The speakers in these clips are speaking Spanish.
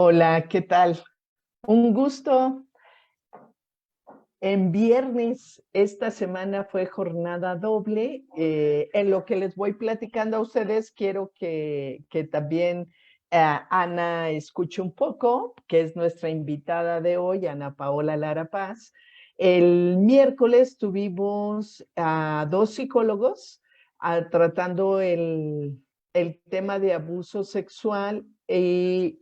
Hola, ¿qué tal? Un gusto. En viernes, esta semana fue jornada doble. En lo que les voy platicando a ustedes, quiero que también Ana escuche un poco, que es nuestra invitada de hoy, Ana Paola Lara Paz. El miércoles tuvimos a dos psicólogos tratando el tema de abuso sexual y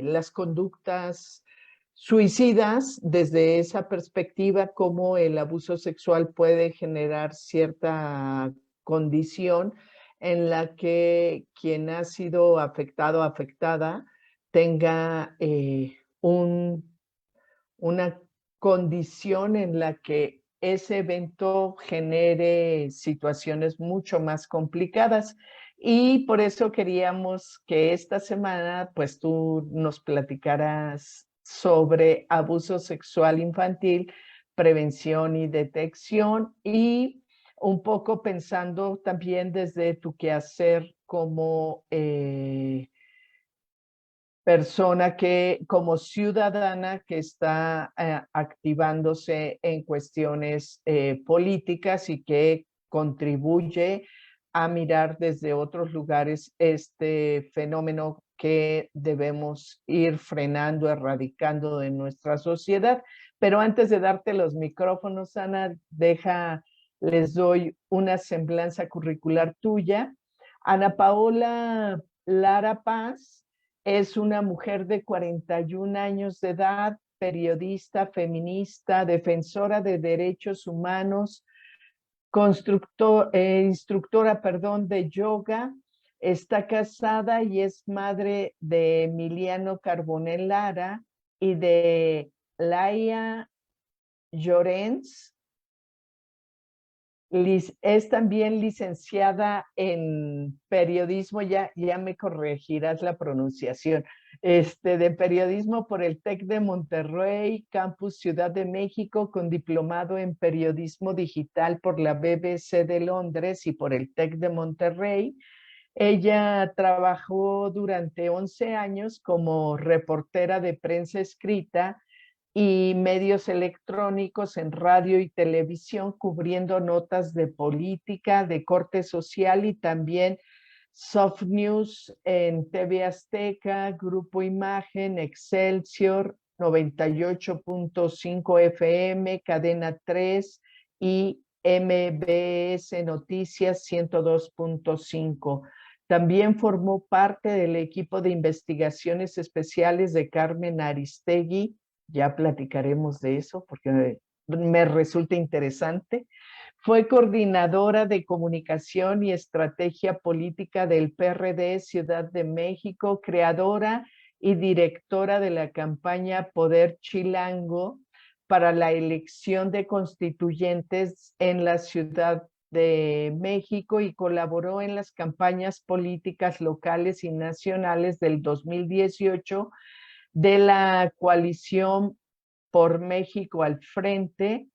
las conductas suicidas desde esa perspectiva, cómo el abuso sexual puede generar cierta condición en la que quien ha sido afectado o afectada tenga una condición en la que ese evento genere situaciones mucho más complicadas. Y por eso queríamos que esta semana, pues tú nos platicaras sobre abuso sexual infantil, prevención y detección, y un poco pensando también desde tu quehacer como persona que, como ciudadana que está activándose en cuestiones políticas y que contribuye a mirar desde otros lugares este fenómeno que debemos ir frenando, erradicando de nuestra sociedad. Pero antes de darte los micrófonos, Ana, les doy una semblanza curricular tuya. Ana Paola Lara Paz es una mujer de 41 años de edad, periodista, feminista, defensora de derechos humanos, instructora, perdón, de yoga. Está casada y es madre de Emiliano Carbonell Lara y de Laia Llorens. Es también licenciada en periodismo, ya me corregirás la pronunciación, de periodismo por el TEC de Monterrey, Campus Ciudad de México, con diplomado en periodismo digital por la BBC de Londres y por el TEC de Monterrey. Ella trabajó durante 11 años como reportera de prensa escrita y medios electrónicos en radio y televisión, cubriendo notas de política, de corte social y también soft news en TV Azteca, Grupo Imagen, Excelsior 98.5 FM, Cadena 3 y MBS Noticias 102.5. También formó parte del equipo de investigaciones especiales de Carmen Aristegui. Ya platicaremos de eso porque me resulta interesante. Fue coordinadora de comunicación y estrategia política del PRD Ciudad de México, creadora y directora de la campaña Poder Chilango para la elección de constituyentes en la Ciudad de México y colaboró en las campañas políticas locales y nacionales del 2018 de la coalición por México al Frente.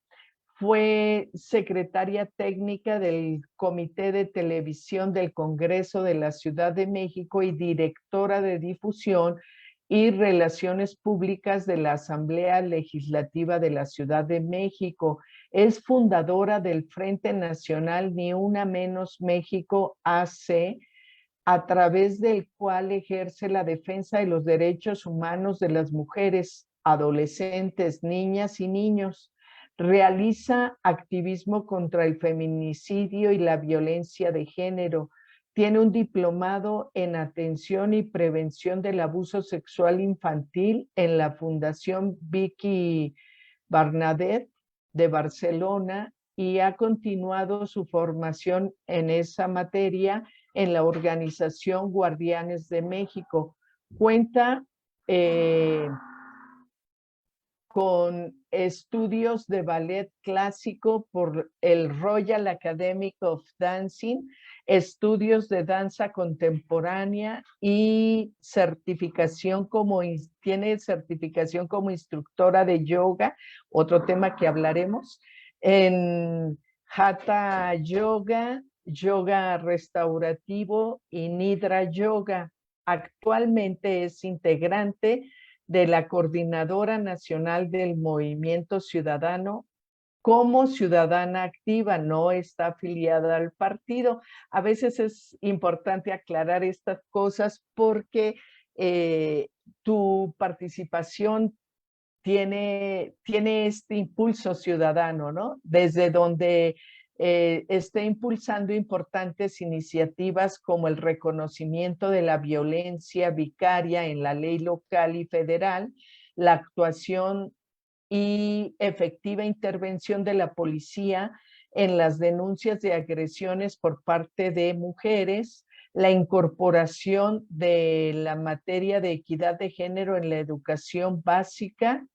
Fue secretaria técnica del Comité de Televisión del Congreso de la Ciudad de México y directora de difusión y relaciones públicas de la Asamblea Legislativa de la Ciudad de México. Es fundadora del Frente Nacional Ni Una Menos México AC, a través del cual ejerce la defensa de los derechos humanos de las mujeres, adolescentes, niñas y niños. Realiza activismo contra el feminicidio y la violencia de género. Tiene un diplomado en atención y prevención del abuso sexual infantil en la Fundación Vicky Barnadet de Barcelona y ha continuado su formación en esa materia en la organización Guardianes de México. Cuenta con estudios de ballet clásico por el Royal Academy of Dancing, estudios de danza contemporánea y tiene certificación como instructora de yoga, otro tema que hablaremos, en Hatha Yoga, yoga restaurativo y Nidra Yoga. actualmente es integrante de la Coordinadora Nacional del Movimiento Ciudadano como ciudadana activa, no está afiliada al partido. A veces es importante aclarar estas cosas porque tu participación tiene este impulso ciudadano, ¿no? Desde donde esté impulsando importantes iniciativas como el reconocimiento de la violencia vicaria en la ley local y federal, la actuación y efectiva intervención de la policía en las denuncias de agresiones por parte de mujeres, la incorporación de la materia de equidad de género en la educación básica,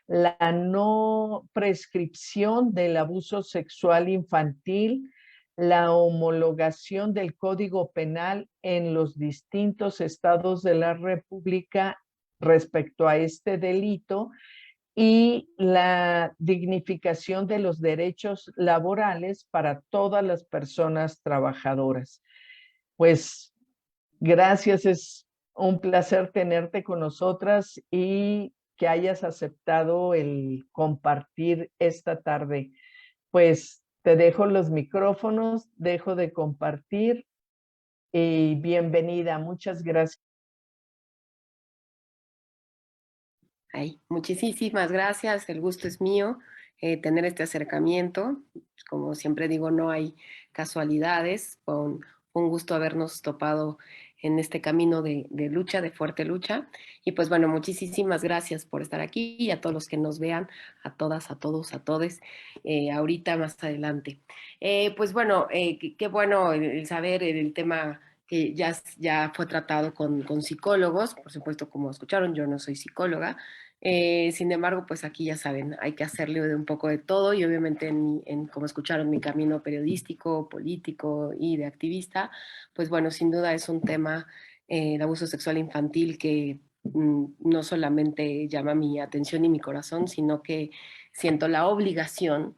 la no prescripción del abuso sexual infantil, la homologación del Código Penal en los distintos estados de la República respecto a este delito y la dignificación de los derechos laborales para todas las personas trabajadoras. Pues gracias, es un placer tenerte con nosotras y que hayas aceptado el compartir esta tarde. Pues te dejo los micrófonos, dejo de compartir y bienvenida. Muchas gracias. Ay, muchísimas gracias, el gusto es mío tener este acercamiento. Como siempre digo, no hay casualidades. Con un gusto habernos topado en este camino de lucha, de fuerte lucha. Y pues bueno, muchísimas gracias por estar aquí y a todos los que nos vean, a todas, a todos, a todes, ahorita más adelante. Pues bueno, qué bueno el saber el tema que ya fue tratado con psicólogos. Por supuesto, como escucharon, yo no soy psicóloga. Sin embargo, pues aquí ya saben, hay que hacerle de un poco de todo y obviamente como escucharon, mi camino periodístico, político y de activista, pues bueno, sin duda es un tema, el abuso sexual infantil que no solamente llama mi atención y mi corazón, sino que siento la obligación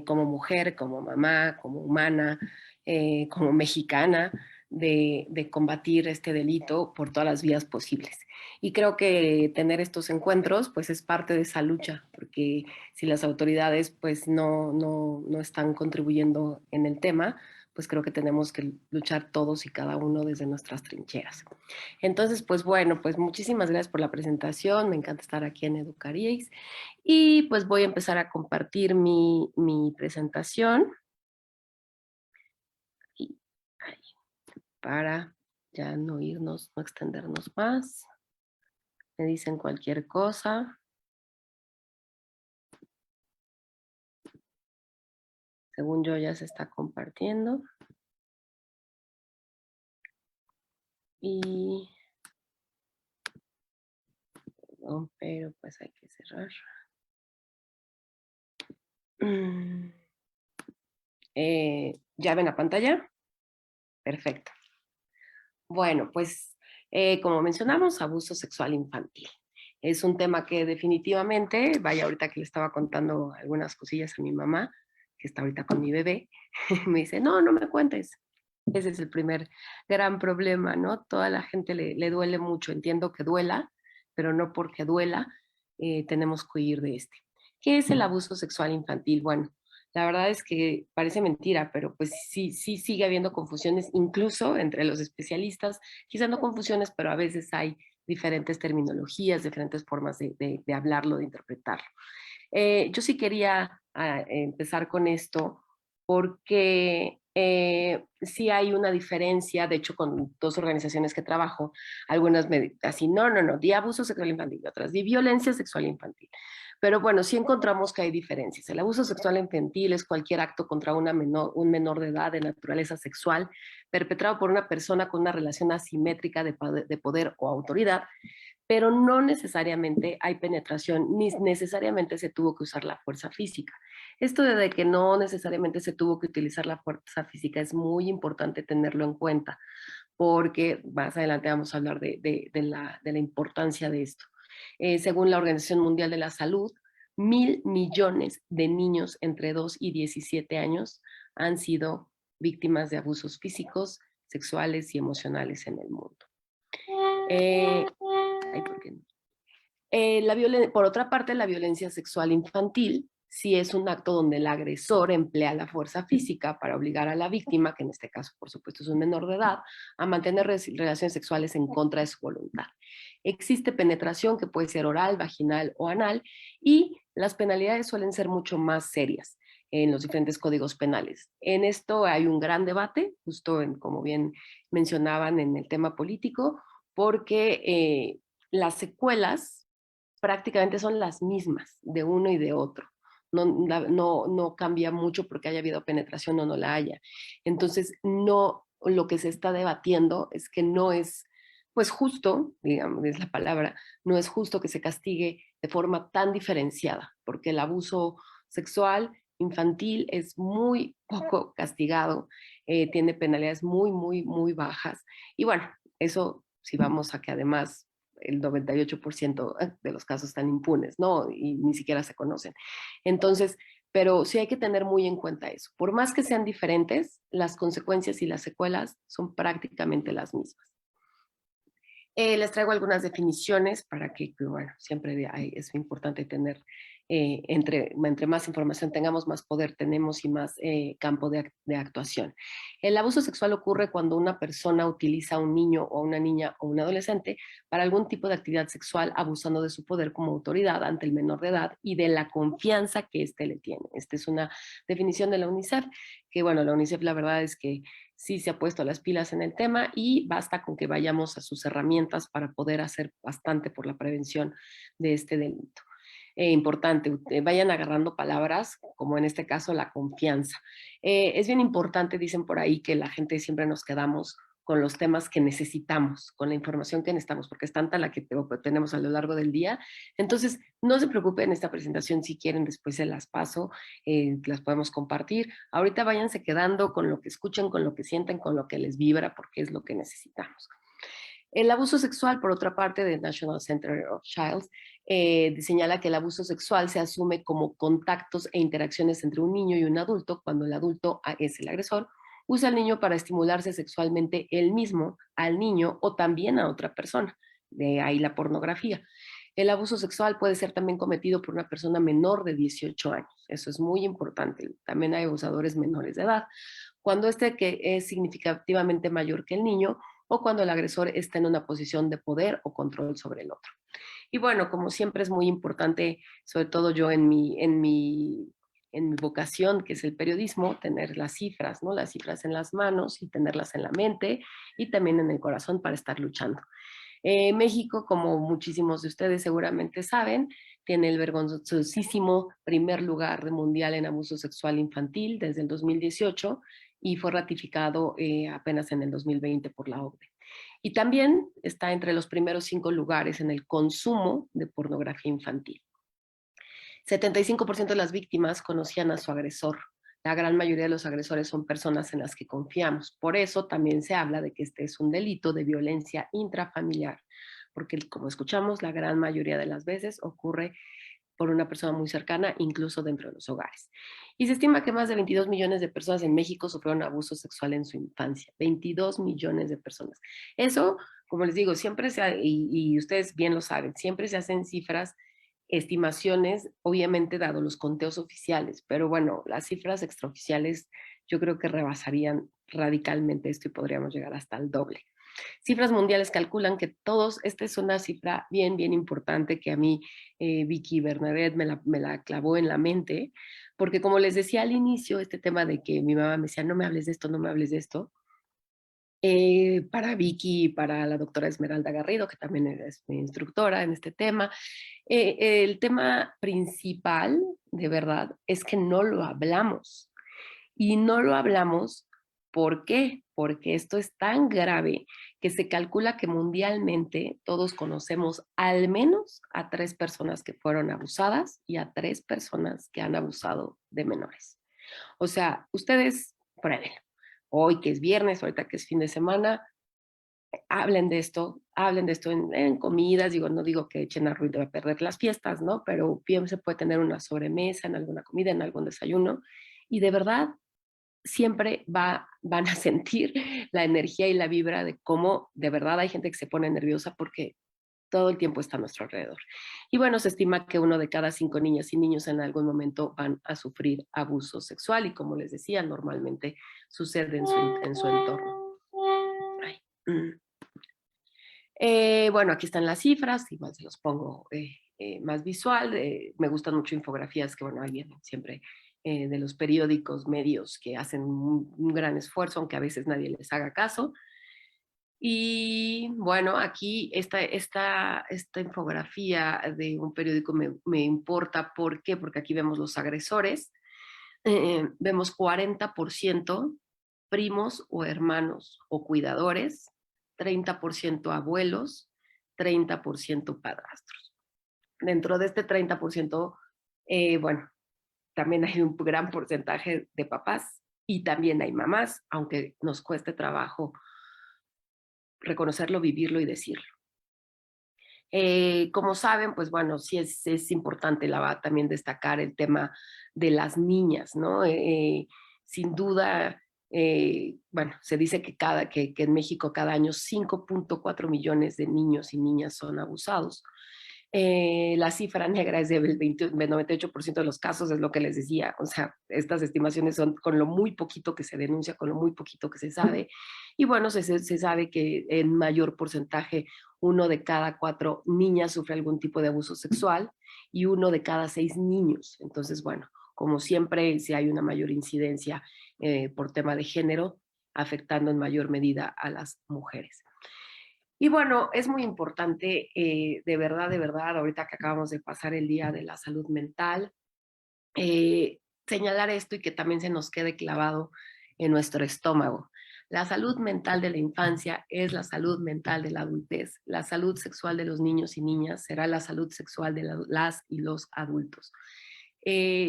como mujer, como mamá, como humana, como mexicana, de combatir este delito por todas las vías posibles. Y creo que tener estos encuentros pues es parte de esa lucha, porque si las autoridades pues no están contribuyendo en el tema, pues creo que tenemos que luchar todos y cada uno desde nuestras trincheras. Entonces, pues bueno, pues muchísimas gracias por la presentación, me encanta estar aquí en Educaríais y pues voy a empezar a compartir mi presentación y, ahí, para ya no irnos, no extendernos más. Me dicen cualquier cosa. Según yo ya se está compartiendo. Y... oh, pero pues hay que cerrar. ¿Ya ven la pantalla? Perfecto. Bueno, pues como mencionamos, abuso sexual infantil. Es un tema que definitivamente, vaya, ahorita que le estaba contando algunas cosillas a mi mamá, que está ahorita con mi bebé, me dice, no, no me cuentes. Ese es el primer gran problema, ¿no? Toda la gente le duele mucho, entiendo que duela, pero no porque duela, tenemos que huir de este. ¿Qué es el abuso sexual infantil? Bueno, la verdad es que parece mentira, pero pues sí sigue habiendo confusiones, incluso entre los especialistas, quizás no confusiones, pero a veces hay diferentes terminologías, diferentes formas de hablarlo, de interpretarlo. Yo sí quería empezar con esto porque sí hay una diferencia, de hecho con dos organizaciones que trabajo, algunas me así, no, di abuso sexual infantil, y otras di violencia sexual infantil. Pero bueno, sí encontramos que hay diferencias. El abuso sexual infantil es cualquier acto contra un menor de edad de naturaleza sexual perpetrado por una persona con una relación asimétrica de poder o autoridad, pero no necesariamente hay penetración, ni necesariamente se tuvo que usar la fuerza física. Esto de que no necesariamente se tuvo que utilizar la fuerza física es muy importante tenerlo en cuenta, porque más adelante vamos a hablar de la importancia de esto. Según la Organización Mundial de la Salud, 1.000 millones de niños entre 2 y 17 años han sido víctimas de abusos físicos, sexuales y emocionales en el mundo. Ay, ¿por qué no? Por otra parte, la violencia sexual infantil sí es un acto donde el agresor emplea la fuerza física para obligar a la víctima, que en este caso por supuesto es un menor de edad, a mantener relaciones sexuales en contra de su voluntad. Existe penetración que puede ser oral, vaginal o anal, y las penalidades suelen ser mucho más serias en los diferentes códigos penales. En esto hay un gran debate, justo como bien mencionaban en el tema político, porque las secuelas prácticamente son las mismas de uno y de otro. No cambia mucho porque haya habido penetración o no la haya. Entonces, no, lo que se está debatiendo es que no es, pues justo, digamos, es la palabra, no es justo que se castigue de forma tan diferenciada, porque el abuso sexual infantil es muy poco castigado, tiene penalidades muy bajas. Y bueno, eso si vamos a que además el 98% de los casos están impunes, ¿no? Y ni siquiera se conocen. Entonces, pero sí hay que tener muy en cuenta eso. Por más que sean diferentes, las consecuencias y las secuelas son prácticamente las mismas. Les traigo algunas definiciones para que, bueno, siempre es importante tener, entre más información tengamos, más poder tenemos y más campo de actuación. El abuso sexual ocurre cuando una persona utiliza a un niño o una niña o un adolescente para algún tipo de actividad sexual, abusando de su poder como autoridad ante el menor de edad y de la confianza que éste le tiene. Esta es una definición de la UNICEF, que bueno, la UNICEF la verdad es que sí se ha puesto las pilas en el tema y basta con que vayamos a sus herramientas para poder hacer bastante por la prevención de este delito. Importante, vayan agarrando palabras, como en este caso la confianza. Es bien importante, dicen por ahí, que la gente siempre nos quedamos con los temas que necesitamos, con la información que necesitamos, porque es tanta la que tenemos a lo largo del día. Entonces, no se preocupen en esta presentación, si quieren después se las paso, las podemos compartir. Ahorita váyanse quedando con lo que escuchen, con lo que sienten, con lo que les vibra, porque es lo que necesitamos. El abuso sexual, por otra parte, del National Center of Childs, señala que el abuso sexual se asume como contactos e interacciones entre un niño y un adulto, cuando el adulto es el agresor, usa al niño para estimularse sexualmente él mismo, al niño o también a otra persona. De ahí la pornografía. El abuso sexual puede ser también cometido por una persona menor de 18 años. Eso es muy importante. También hay abusadores menores de edad. Cuando que es significativamente mayor que el niño o cuando el agresor está en una posición de poder o control sobre el otro. Y bueno, como siempre es muy importante, sobre todo yo en mi vocación, que es el periodismo, tener las cifras, ¿no? Las cifras en las manos y tenerlas en la mente y también en el corazón para estar luchando. México, como muchísimos de ustedes seguramente saben, tiene el vergonzosísimo primer lugar mundial en abuso sexual infantil desde el 2018 y fue ratificado apenas en el 2020 por la OCDE. Y también está entre los primeros 5 lugares en el consumo de pornografía infantil. 75% de las víctimas conocían a su agresor. La gran mayoría de los agresores son personas en las que confiamos. Por eso también se habla de que este es un delito de violencia intrafamiliar, porque como escuchamos, la gran mayoría de las veces ocurre por una persona muy cercana, incluso dentro de los hogares. Y se estima que más de 22 millones de personas en México sufrieron abuso sexual en su infancia. 22 millones de personas. Eso, como les digo, siempre y ustedes bien lo saben, siempre se hacen cifras, estimaciones, obviamente dado los conteos oficiales, pero bueno, las cifras extraoficiales yo creo que rebasarían radicalmente esto y podríamos llegar hasta el doble. Cifras mundiales calculan que esta es una cifra bien importante que a mí Vicky Bernadette me la clavó en la mente, porque como les decía al inicio, este tema de que mi mamá me decía, no me hables de esto, no me hables de esto, para Vicky y para la doctora Esmeralda Garrido, que también es mi instructora en este tema, el tema principal, de verdad, es que no lo hablamos. Y no lo hablamos, ¿por qué? Porque esto es tan grave que se calcula que mundialmente todos conocemos al menos a 3 personas que fueron abusadas y a 3 personas que han abusado de menores. O sea, ustedes pruébenlo. Hoy que es viernes, ahorita que es fin de semana, hablen de esto en comidas, no digo que echen a perder las fiestas, ¿no? Pero bien se puede tener una sobremesa en alguna comida, en algún desayuno, y de verdad siempre van a sentir la energía y la vibra de cómo de verdad hay gente que se pone nerviosa porque todo el tiempo está a nuestro alrededor. Y bueno, se estima que 1 de cada 5 niñas y niños en algún momento van a sufrir abuso sexual y como les decía, normalmente sucede en su entorno. Ay, bueno, aquí están las cifras, igual se los pongo más visual. Me gustan mucho infografías que, bueno, ahí vienen siempre de los periódicos, medios que hacen un gran esfuerzo, aunque a veces nadie les haga caso. Y bueno, aquí esta infografía de un periódico me importa. ¿Por qué? Porque aquí vemos los agresores. Vemos 40% primos o hermanos o cuidadores, 30% abuelos, 30% padrastros. Dentro de este 30%, bueno, también hay un gran porcentaje de papás y también hay mamás, aunque nos cueste trabajo reconocerlo, vivirlo y decirlo. Como saben, pues bueno, sí es importante también destacar el tema de las niñas, ¿no? Sin duda, bueno, se dice que en México cada año 5.4 millones de niños y niñas son abusados. La cifra negra es del 98% de los casos, es lo que les decía. O sea, estas estimaciones son con lo muy poquito que se denuncia, con lo muy poquito que se sabe. Y bueno, se sabe que en mayor porcentaje 1 de cada 4 niñas sufre algún tipo de abuso sexual y 1 de cada 6 niños. Entonces, bueno, como siempre, si hay una mayor incidencia por tema de género, afectando en mayor medida a las mujeres. Y bueno, es muy importante, de verdad, ahorita que acabamos de pasar el Día de la Salud Mental, señalar esto y que también se nos quede clavado en nuestro estómago. La salud mental de la infancia es la salud mental de la adultez. La salud sexual de los niños y niñas será la salud sexual de las y los adultos.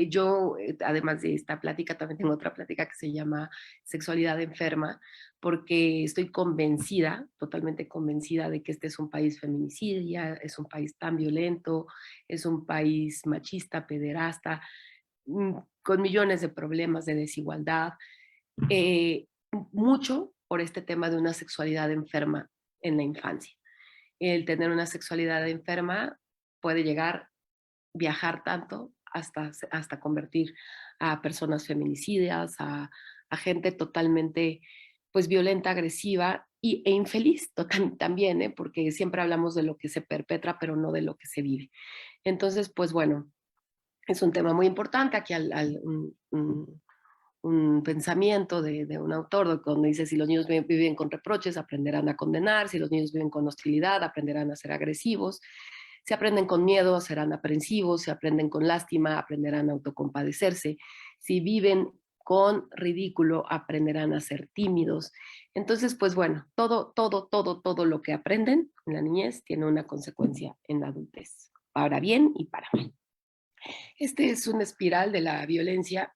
Yo, además de esta plática, también tengo otra plática que se llama Sexualidad Enferma, porque estoy convencida, totalmente convencida de que este es un país feminicida, es un país tan violento, es un país machista, pederasta, con millones de problemas de desigualdad, eh, mucho por este tema de una sexualidad enferma en la infancia. El tener una sexualidad enferma puede viajar tanto hasta convertir a personas feminicidas, a gente totalmente pues violenta, agresiva e infeliz también, porque siempre hablamos de lo que se perpetra, pero no de lo que se vive. Entonces, pues bueno, es un tema muy importante. Aquí un pensamiento de un autor donde dice: si los niños viven con reproches, aprenderán a condenar; si los niños viven con hostilidad, aprenderán a ser agresivos; si aprenden con miedo, serán aprensivos; si aprenden con lástima, aprenderán a autocompadecerse; si viven con ridículo, aprenderán a ser tímidos. Entonces, pues bueno, todo lo que aprenden en la niñez tiene una consecuencia en la adultez, para bien y para mal. Este es una espiral de la violencia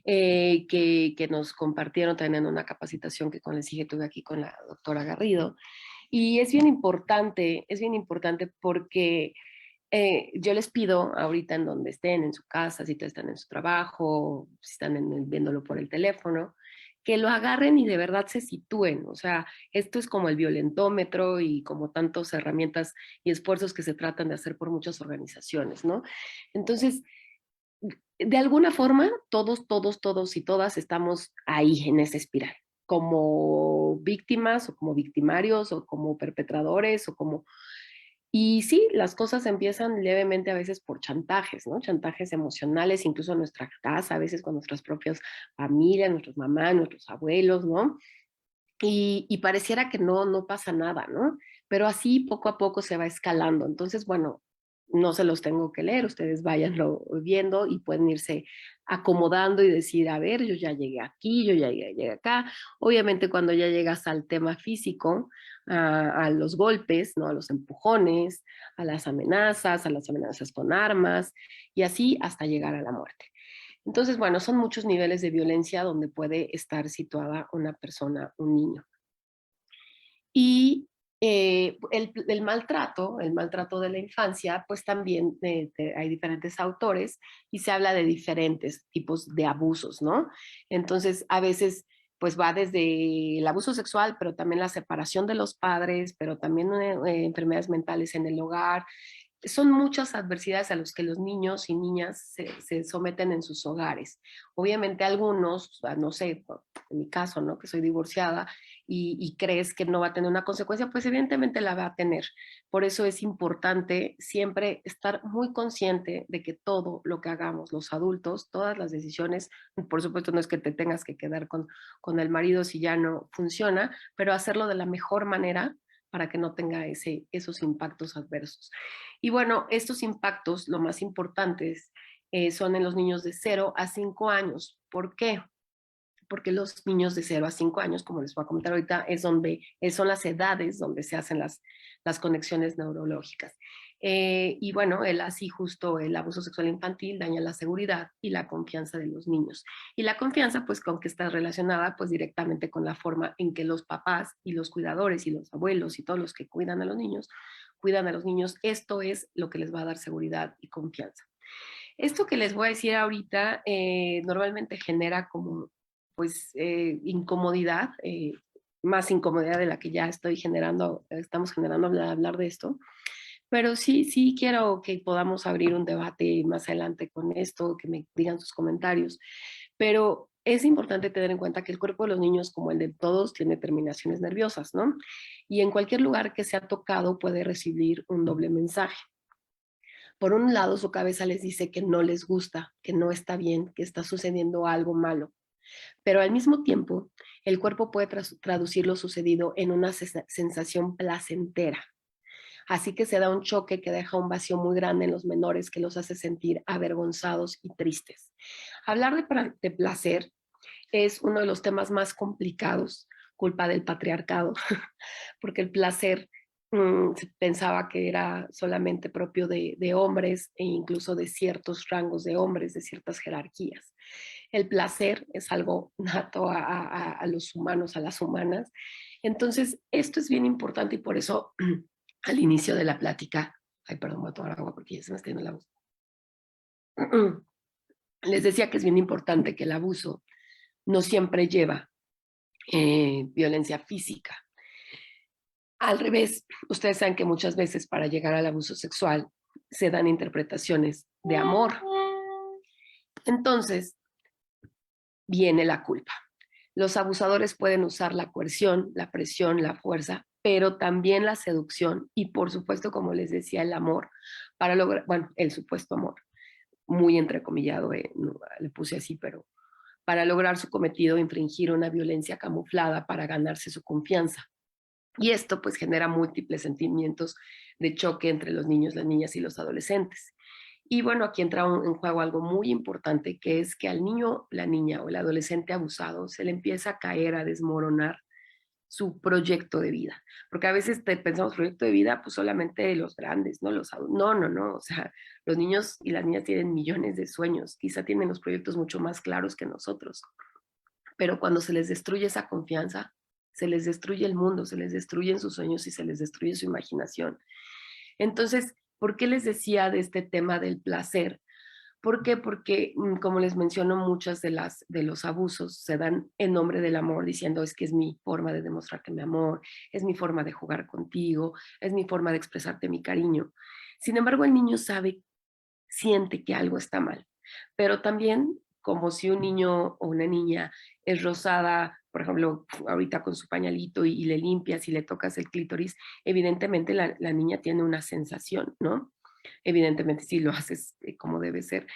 que nos compartieron también en una capacitación que, como les dije, tuve aquí con la doctora Garrido. Y es bien importante porque yo les pido ahorita, en donde estén, en su casa, si están en su trabajo, si están viéndolo por el teléfono, que lo agarren y de verdad se sitúen. O sea, esto es como el violentómetro y como tantas herramientas y esfuerzos que se tratan de hacer por muchas organizaciones, ¿no? Entonces, de alguna forma, todos y todas estamos ahí en esa espiral, como víctimas o como victimarios o como perpetradores o como... Y sí, las cosas empiezan levemente a veces por chantajes, ¿no? Chantajes emocionales, incluso en nuestra casa, a veces con nuestras propias familias, nuestras mamás, nuestros abuelos, ¿no? Y pareciera que no pasa nada, ¿no? Pero así poco a poco se va escalando. Entonces, bueno, no se los tengo que leer, ustedes váyanlo viendo y pueden irse acomodando y decir: a ver, yo ya llegué aquí, yo ya llegué acá. Obviamente cuando ya llegas al tema físico, a los golpes, ¿no? A los empujones, a las amenazas con armas y así hasta llegar a la muerte. Entonces, bueno, son muchos niveles de violencia donde puede estar situada una persona, un niño. Y El maltrato de la infancia, pues también hay diferentes autores y se habla de diferentes tipos de abusos, ¿no? Entonces, a veces, pues va desde el abuso sexual, pero también la separación de los padres, pero también enfermedades mentales en el hogar. Son muchas adversidades a las que los niños y niñas se someten en sus hogares. Obviamente algunos, no sé, en mi caso, ¿no? Que soy divorciada y crees que no va a tener una consecuencia, pues evidentemente la va a tener. Por eso es importante siempre estar muy consciente de que todo lo que hagamos los adultos, todas las decisiones, por supuesto no es que te tengas que quedar con el marido si ya no funciona, pero hacerlo de la mejor manera para que no tenga esos impactos adversos. Y bueno, estos impactos, lo más importantes, son en los niños de 0 a 5 años. ¿Por qué? Porque los niños de 0 a 5 años, como les voy a comentar ahorita, son las edades donde se hacen las conexiones neurológicas. Y bueno, así justo el abuso sexual infantil daña la seguridad y la confianza de los niños. Y la confianza, pues, con que está relacionada, pues, directamente con la forma en que los papás y los cuidadores y los abuelos y todos los que cuidan a los niños, cuidan a los niños. Esto es lo que les va a dar seguridad y confianza. Esto que les voy a decir ahorita normalmente genera como pues incomodidad, más incomodidad de la que ya estamos generando al hablar de esto, pero sí quiero que podamos abrir un debate más adelante con esto, que me digan sus comentarios, pero es importante tener en cuenta que el cuerpo de los niños, como el de todos, tiene terminaciones nerviosas, ¿no? Y en cualquier lugar que sea tocado puede recibir un doble mensaje. Por un lado, su cabeza les dice que no les gusta, que no está bien, que está sucediendo algo malo, pero al mismo tiempo, el cuerpo puede traducir lo sucedido en una sensación placentera. Así que se da un choque que deja un vacío muy grande en los menores que los hace sentir avergonzados y tristes. Hablar de placer es uno de los temas más complicados, culpa del patriarcado, porque el placer se pensaba que era solamente propio de hombres e incluso de ciertos rangos de hombres, de ciertas jerarquías. El placer es algo nato a los humanos, a las humanas. Entonces, esto es bien importante y por eso al inicio de la plática, ay, perdón, voy a tomar agua porque ya se me está yendo la voz. Les decía que es bien importante que el abuso no siempre lleva violencia física. Al revés, ustedes saben que muchas veces para llegar al abuso sexual se dan interpretaciones de amor. Entonces viene la culpa. Los abusadores pueden usar la coerción, la presión, la fuerza, pero también la seducción y por supuesto, como les decía, el amor para lograr, bueno, el supuesto amor, muy entrecomillado, no, le puse así, pero para lograr su cometido, infringir una violencia camuflada para ganarse su confianza. Y esto pues genera múltiples sentimientos de choque entre los niños, las niñas y los adolescentes. Y bueno, aquí entra en juego algo muy importante, que es que al niño, la niña o el adolescente abusado se le empieza a caer, a desmoronar su proyecto de vida. Porque a veces pensamos proyecto de vida, pues solamente los grandes, ¿no? No. O sea, los niños y las niñas tienen millones de sueños, quizá tienen los proyectos mucho más claros que nosotros. Pero cuando se les destruye esa confianza, se les destruye el mundo, se les destruyen sus sueños y se les destruye su imaginación. Entonces, ¿por qué les decía de este tema del placer? ¿Por qué? Porque, como les menciono, muchas de los abusos se dan en nombre del amor, diciendo es que es mi forma de demostrarte mi amor, es mi forma de jugar contigo, es mi forma de expresarte mi cariño. Sin embargo, el niño siente que algo está mal, pero también como si un niño o una niña es rosada, por ejemplo, ahorita con su pañalito y le limpias y le tocas el clítoris, evidentemente la niña tiene una sensación, ¿no? Evidentemente, si lo haces como debe ser,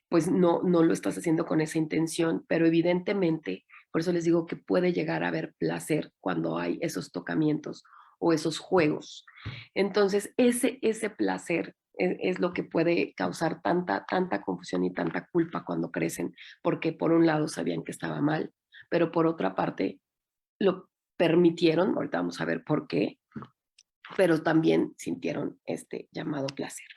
pues no lo estás haciendo con esa intención, pero evidentemente, por eso les digo que puede llegar a haber placer cuando hay esos tocamientos o esos juegos. Entonces, ese placer es lo que puede causar tanta confusión y tanta culpa cuando crecen, porque por un lado sabían que estaba mal, pero por otra parte lo permitieron, ahorita vamos a ver por qué, pero también sintieron este llamado placer.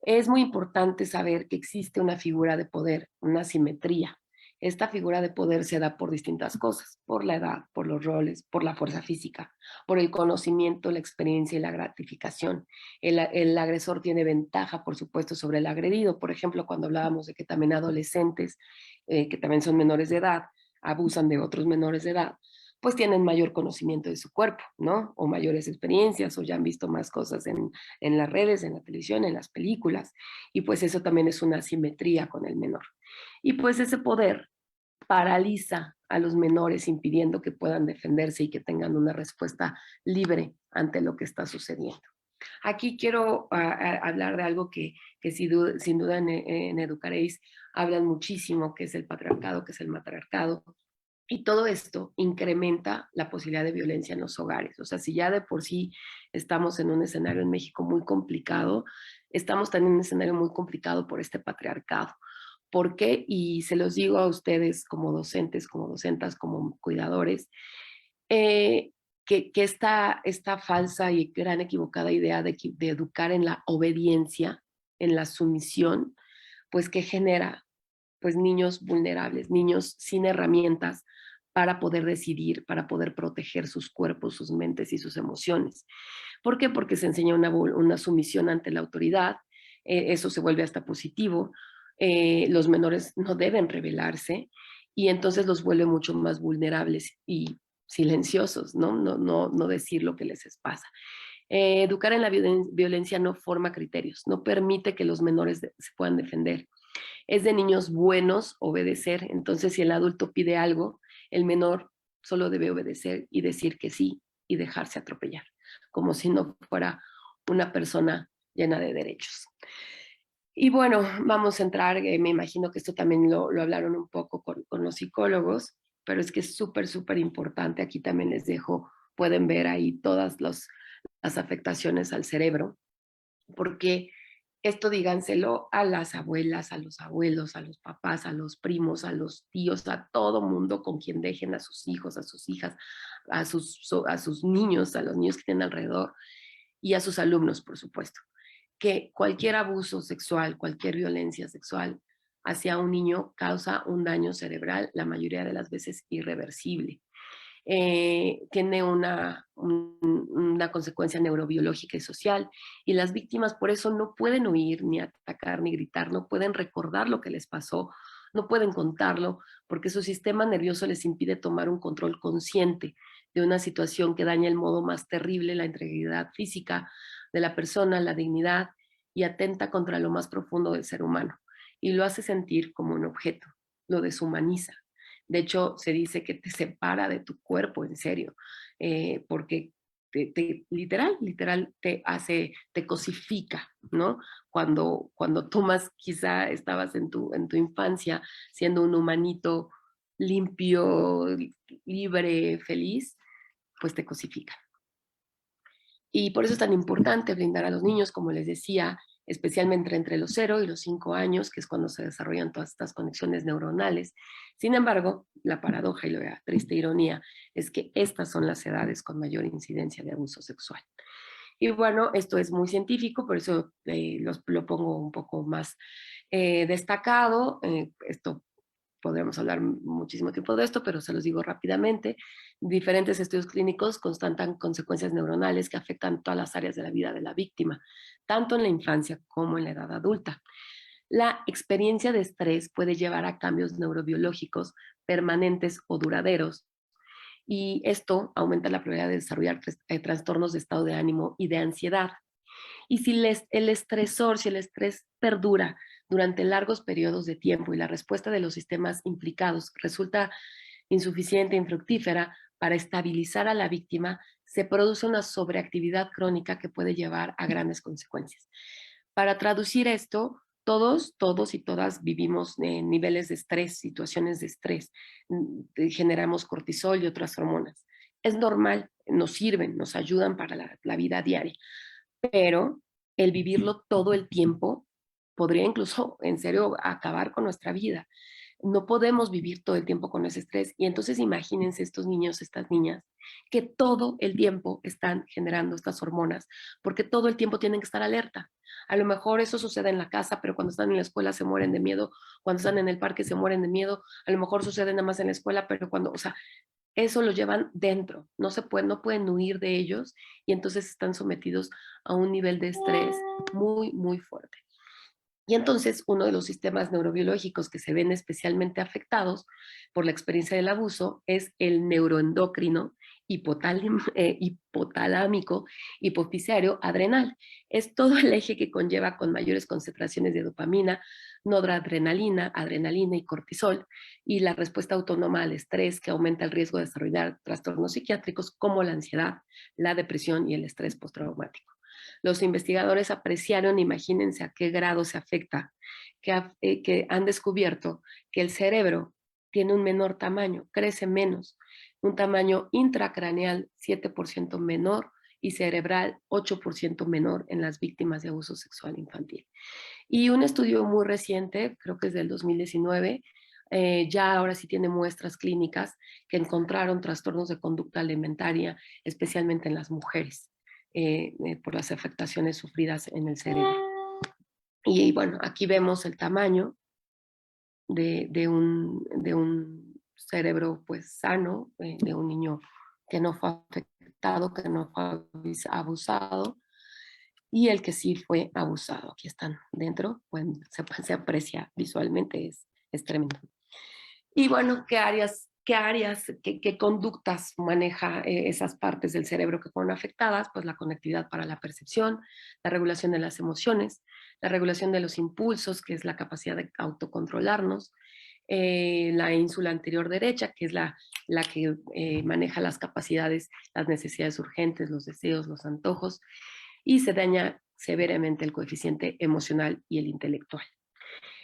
Es muy importante saber que existe una figura de poder, una simetría esta figura de poder se da por distintas cosas, por la edad, por los roles, por la fuerza física, por el conocimiento, la experiencia y la gratificación. El agresor tiene ventaja, por supuesto, sobre el agredido. Por ejemplo, cuando hablábamos de que también adolescentes, que también son menores de edad, abusan de otros menores de edad, pues tienen mayor conocimiento de su cuerpo, ¿no? O mayores experiencias, o ya han visto más cosas en las redes, en la televisión, en las películas, y pues eso también es una asimetría con el menor. Y pues ese poder paraliza a los menores impidiendo que puedan defenderse y que tengan una respuesta libre ante lo que está sucediendo. Aquí quiero hablar de algo que sin duda en Educaréis hablan muchísimo, que es el patriarcado, que es el matriarcado, y todo esto incrementa la posibilidad de violencia en los hogares. O sea, si ya de por sí estamos en un escenario en México muy complicado, estamos también en un escenario muy complicado por este patriarcado. ¿Por qué? Y se los digo a ustedes como docentes, como docentas, como cuidadores, eh, que esta falsa y gran equivocada idea de educar en la obediencia, en la sumisión, pues que genera pues niños vulnerables, niños sin herramientas para poder decidir, para poder proteger sus cuerpos, sus mentes y sus emociones. ¿Por qué? Porque se enseña una sumisión ante la autoridad, eso se vuelve hasta positivo, los menores no deben rebelarse y entonces los vuelve mucho más vulnerables y silenciosos, ¿no? No decir lo que les pasa. Educar en la violencia no forma criterios, no permite que los menores se puedan defender. Es de niños buenos obedecer, entonces si el adulto pide algo, el menor solo debe obedecer y decir que sí y dejarse atropellar, como si no fuera una persona llena de derechos. Y bueno, vamos a entrar, me imagino que esto también lo hablaron un poco con los psicólogos, pero es que es súper importante. Aquí también les dejo, pueden ver ahí todas las afectaciones al cerebro, porque esto díganselo a las abuelas, a los abuelos, a los papás, a los primos, a los tíos, a todo mundo con quien dejen a sus hijos, a sus hijas, a sus niños, a los niños que tienen alrededor y a sus alumnos, por supuesto, que cualquier abuso sexual, cualquier violencia sexual hacia un niño causa un daño cerebral, la mayoría de las veces irreversible. Tiene una consecuencia neurobiológica y social, y las víctimas por eso no pueden huir, ni atacar, ni gritar, no pueden recordar lo que les pasó, no pueden contarlo, porque su sistema nervioso les impide tomar un control consciente de una situación que daña el modo más terrible, la integridad física de la persona, la dignidad, y atenta contra lo más profundo del ser humano, y lo hace sentir como un objeto, lo deshumaniza. De hecho, se dice que te separa de tu cuerpo, en serio, porque literal te cosifica, ¿no? Cuando tú más quizá estabas en tu infancia siendo un humanito limpio, libre, feliz, pues te cosifica. Y por eso es tan importante brindar a los niños, como les decía, especialmente entre los 0 y los 5 años, que es cuando se desarrollan todas estas conexiones neuronales. Sin embargo, la paradoja y la triste ironía es que estas son las edades con mayor incidencia de abuso sexual. Y bueno, esto es muy científico, por eso lo pongo un poco más destacado. Esto podremos hablar muchísimo tiempo de esto, pero se los digo rápidamente. Diferentes estudios clínicos constatan consecuencias neuronales que afectan todas las áreas de la vida de la víctima, tanto en la infancia como en la edad adulta. La experiencia de estrés puede llevar a cambios neurobiológicos permanentes o duraderos, y esto aumenta la probabilidad de desarrollar trastornos de estado de ánimo y de ansiedad. Y si el estresor, si el estrés perdura durante largos periodos de tiempo y la respuesta de los sistemas implicados resulta insuficiente e infructífera para estabilizar a la víctima, se produce una sobreactividad crónica que puede llevar a grandes consecuencias. Para traducir esto, todos y todas vivimos niveles de estrés, situaciones de estrés, generamos cortisol y otras hormonas. Es normal, nos sirven, nos ayudan para la vida diaria, pero el vivirlo todo el tiempo podría incluso, en serio, acabar con nuestra vida. no podemos vivir todo el tiempo con ese estrés. Y entonces imagínense estos niños, estas niñas, que todo el tiempo están generando estas hormonas, porque todo el tiempo tienen que estar alerta. A lo mejor eso sucede en la casa, pero cuando están en la escuela se mueren de miedo, cuando están en el parque se mueren de miedo, a lo mejor sucede nada más en la escuela, pero cuando, o sea, eso lo llevan dentro, no pueden huir de ellos y entonces están sometidos a un nivel de estrés muy, muy fuerte. Y entonces uno de los sistemas neurobiológicos que se ven especialmente afectados por la experiencia del abuso es el neuroendocrino hipotalámico hipofisiario adrenal. Es todo el eje que conlleva con mayores concentraciones de dopamina, noradrenalina, adrenalina y cortisol, y la respuesta autónoma al estrés que aumenta el riesgo de desarrollar trastornos psiquiátricos como la ansiedad, la depresión y el estrés postraumático. Los investigadores apreciaron, imagínense a qué grado se afecta, que han descubierto que el cerebro tiene un menor tamaño, crece menos, un tamaño intracraneal 7% menor y cerebral 8% menor en las víctimas de abuso sexual infantil. Y un estudio muy reciente, creo que es del 2019, ya ahora sí tiene muestras clínicas que encontraron trastornos de conducta alimentaria, especialmente en las mujeres, por las afectaciones sufridas en el cerebro. Y bueno, aquí vemos el tamaño de un cerebro pues sano, de un niño que no fue afectado, que no fue abusado, y el que sí fue abusado. Aquí están dentro, pues, se aprecia visualmente, es tremendo. Y bueno, qué conductas maneja esas partes del cerebro que fueron afectadas? Pues la conectividad para la percepción, la regulación de las emociones, la regulación de los impulsos, que es la capacidad de autocontrolarnos, la ínsula anterior derecha, que es la que maneja las capacidades, las necesidades urgentes, los deseos, los antojos, y se daña severamente el coeficiente emocional y el intelectual.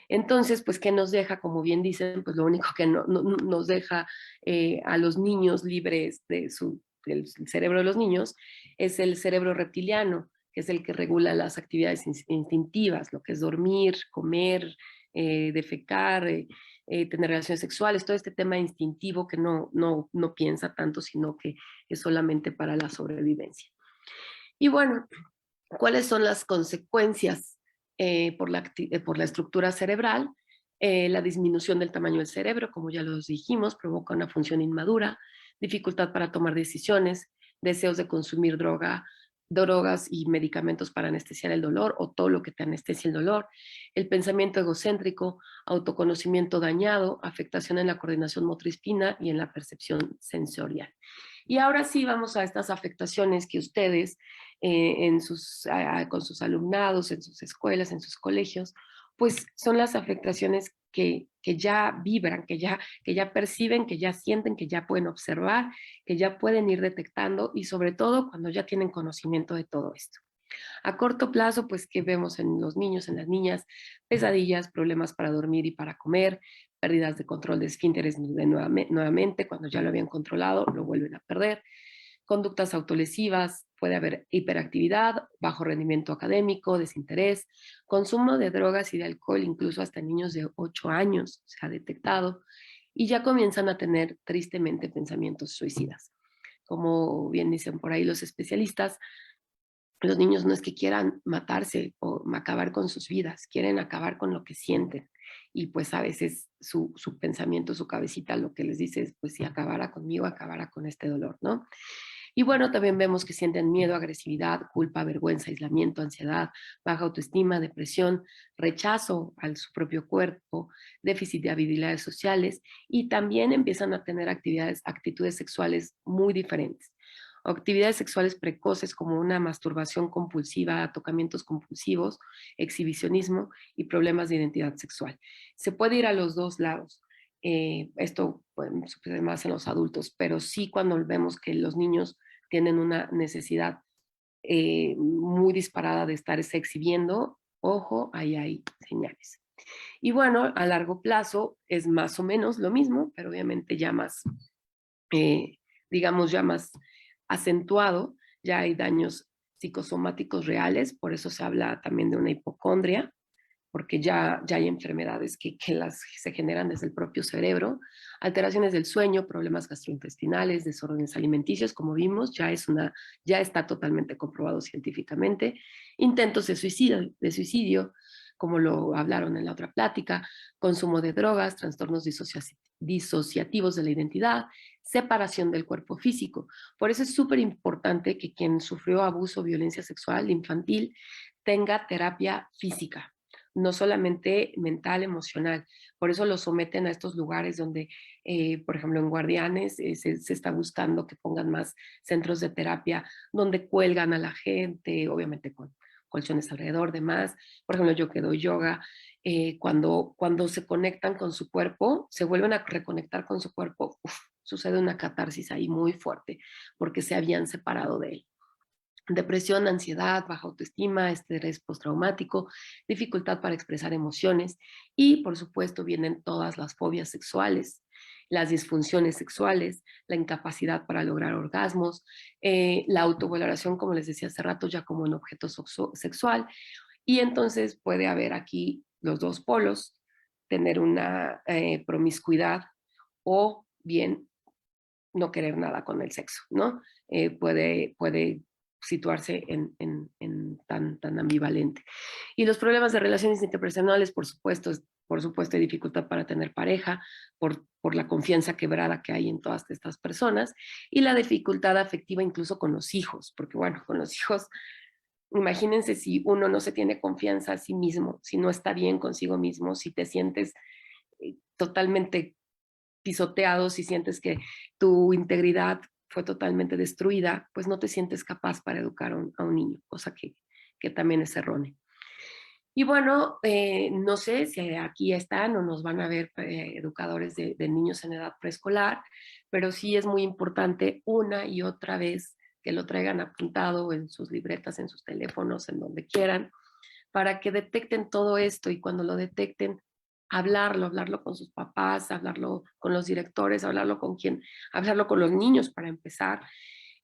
Entonces, pues, ¿qué nos deja? Como bien dicen, pues lo único que nos deja a los niños libres del cerebro de los niños es el cerebro reptiliano, que es el que regula las actividades instintivas, lo que es dormir, comer, defecar, tener relaciones sexuales, todo este tema instintivo que no piensa tanto, sino que es solamente para la sobrevivencia. Y bueno, ¿cuáles son las consecuencias por la estructura cerebral? La disminución del tamaño del cerebro, como ya lo dijimos, provoca una función inmadura, dificultad para tomar decisiones, deseos de consumir drogas y medicamentos para anestesiar el dolor o todo lo que te anestesia el dolor, el pensamiento egocéntrico, autoconocimiento dañado, afectación en la coordinación motriz fina y en la percepción sensorial. Y ahora sí vamos a estas afectaciones que ustedes con sus alumnados, en sus escuelas, en sus colegios, pues son las afectaciones que ya vibran, que ya perciben, que ya sienten, que ya pueden observar, que ya pueden ir detectando y sobre todo cuando ya tienen conocimiento de todo esto. A corto plazo, pues, ¿qué vemos en los niños, en las niñas? Pesadillas, problemas para dormir y para comer, pérdidas de control de esfínteres nuevamente, cuando ya lo habían controlado, lo vuelven a perder, conductas autolesivas, puede haber hiperactividad, bajo rendimiento académico, desinterés, consumo de drogas y de alcohol, incluso hasta niños de 8 años se ha detectado, y ya comienzan a tener tristemente pensamientos suicidas. Como bien dicen por ahí los especialistas, los niños no es que quieran matarse o acabar con sus vidas, quieren acabar con lo que sienten. Y pues a veces su pensamiento, su cabecita, lo que les dice es, pues si acabara conmigo, acabara con este dolor, ¿no? Y bueno, también vemos que sienten miedo, agresividad, culpa, vergüenza, aislamiento, ansiedad, baja autoestima, depresión, rechazo a su propio cuerpo, déficit de habilidades sociales y también empiezan a tener actitudes sexuales muy diferentes. Actividades sexuales precoces como una masturbación compulsiva, tocamientos compulsivos, exhibicionismo y problemas de identidad sexual. Se puede ir a los dos lados. Esto bueno, sucede más en los adultos, pero sí cuando vemos que los niños tienen una necesidad muy disparada de estarse exhibiendo, ojo, ahí hay señales. Y bueno, a largo plazo es más o menos lo mismo, pero obviamente ya más, eh, digamos, ya más acentuado, ya hay daños psicosomáticos reales, por eso se habla también de una hipocondria, porque ya hay enfermedades se generan desde el propio cerebro, alteraciones del sueño, problemas gastrointestinales, desórdenes alimenticios, como vimos, ya está totalmente comprobado científicamente, intentos de suicidio, como lo hablaron en la otra plática, consumo de drogas, trastornos disociativos de la identidad, separación del cuerpo físico. Por eso es súper importante que quien sufrió abuso o violencia sexual infantil tenga terapia física, no solamente mental, emocional. Por eso lo someten a estos lugares donde, por ejemplo, en Guardianes se está buscando que pongan más centros de terapia donde cuelgan a la gente, obviamente con colchones alrededor, demás. Por ejemplo, yo que doy yoga, cuando se conectan con su cuerpo, se vuelven a reconectar con su cuerpo, sucede una catarsis ahí muy fuerte porque se habían separado de él. Depresión, ansiedad, baja autoestima, estrés postraumático, dificultad para expresar emociones y, por supuesto, vienen todas las fobias sexuales, las disfunciones sexuales, la incapacidad para lograr orgasmos, la autovaloración, como les decía hace rato, ya como un objeto sexual. Y entonces puede haber aquí los dos polos, tener una promiscuidad o bien no querer nada con el sexo, ¿no? Puede situarse en tan ambivalente. Y los problemas de relaciones interpersonales, por supuesto, hay dificultad para tener pareja, por la confianza quebrada que hay en todas estas personas, y la dificultad afectiva incluso con los hijos, porque bueno, con los hijos, imagínense si uno no se tiene confianza a sí mismo, si no está bien consigo mismo, si te sientes totalmente pisoteado, si sientes que tu integridad fue totalmente destruida, pues no te sientes capaz para educar a un niño, cosa que también es errónea. Y bueno, no sé si aquí están o nos van a ver educadores de niños en edad preescolar, pero sí es muy importante una y otra vez que lo traigan apuntado en sus libretas, en sus teléfonos, en donde quieran, para que detecten todo esto y cuando lo detecten, hablarlo con sus papás, hablarlo con los directores, hablarlo con los niños para empezar.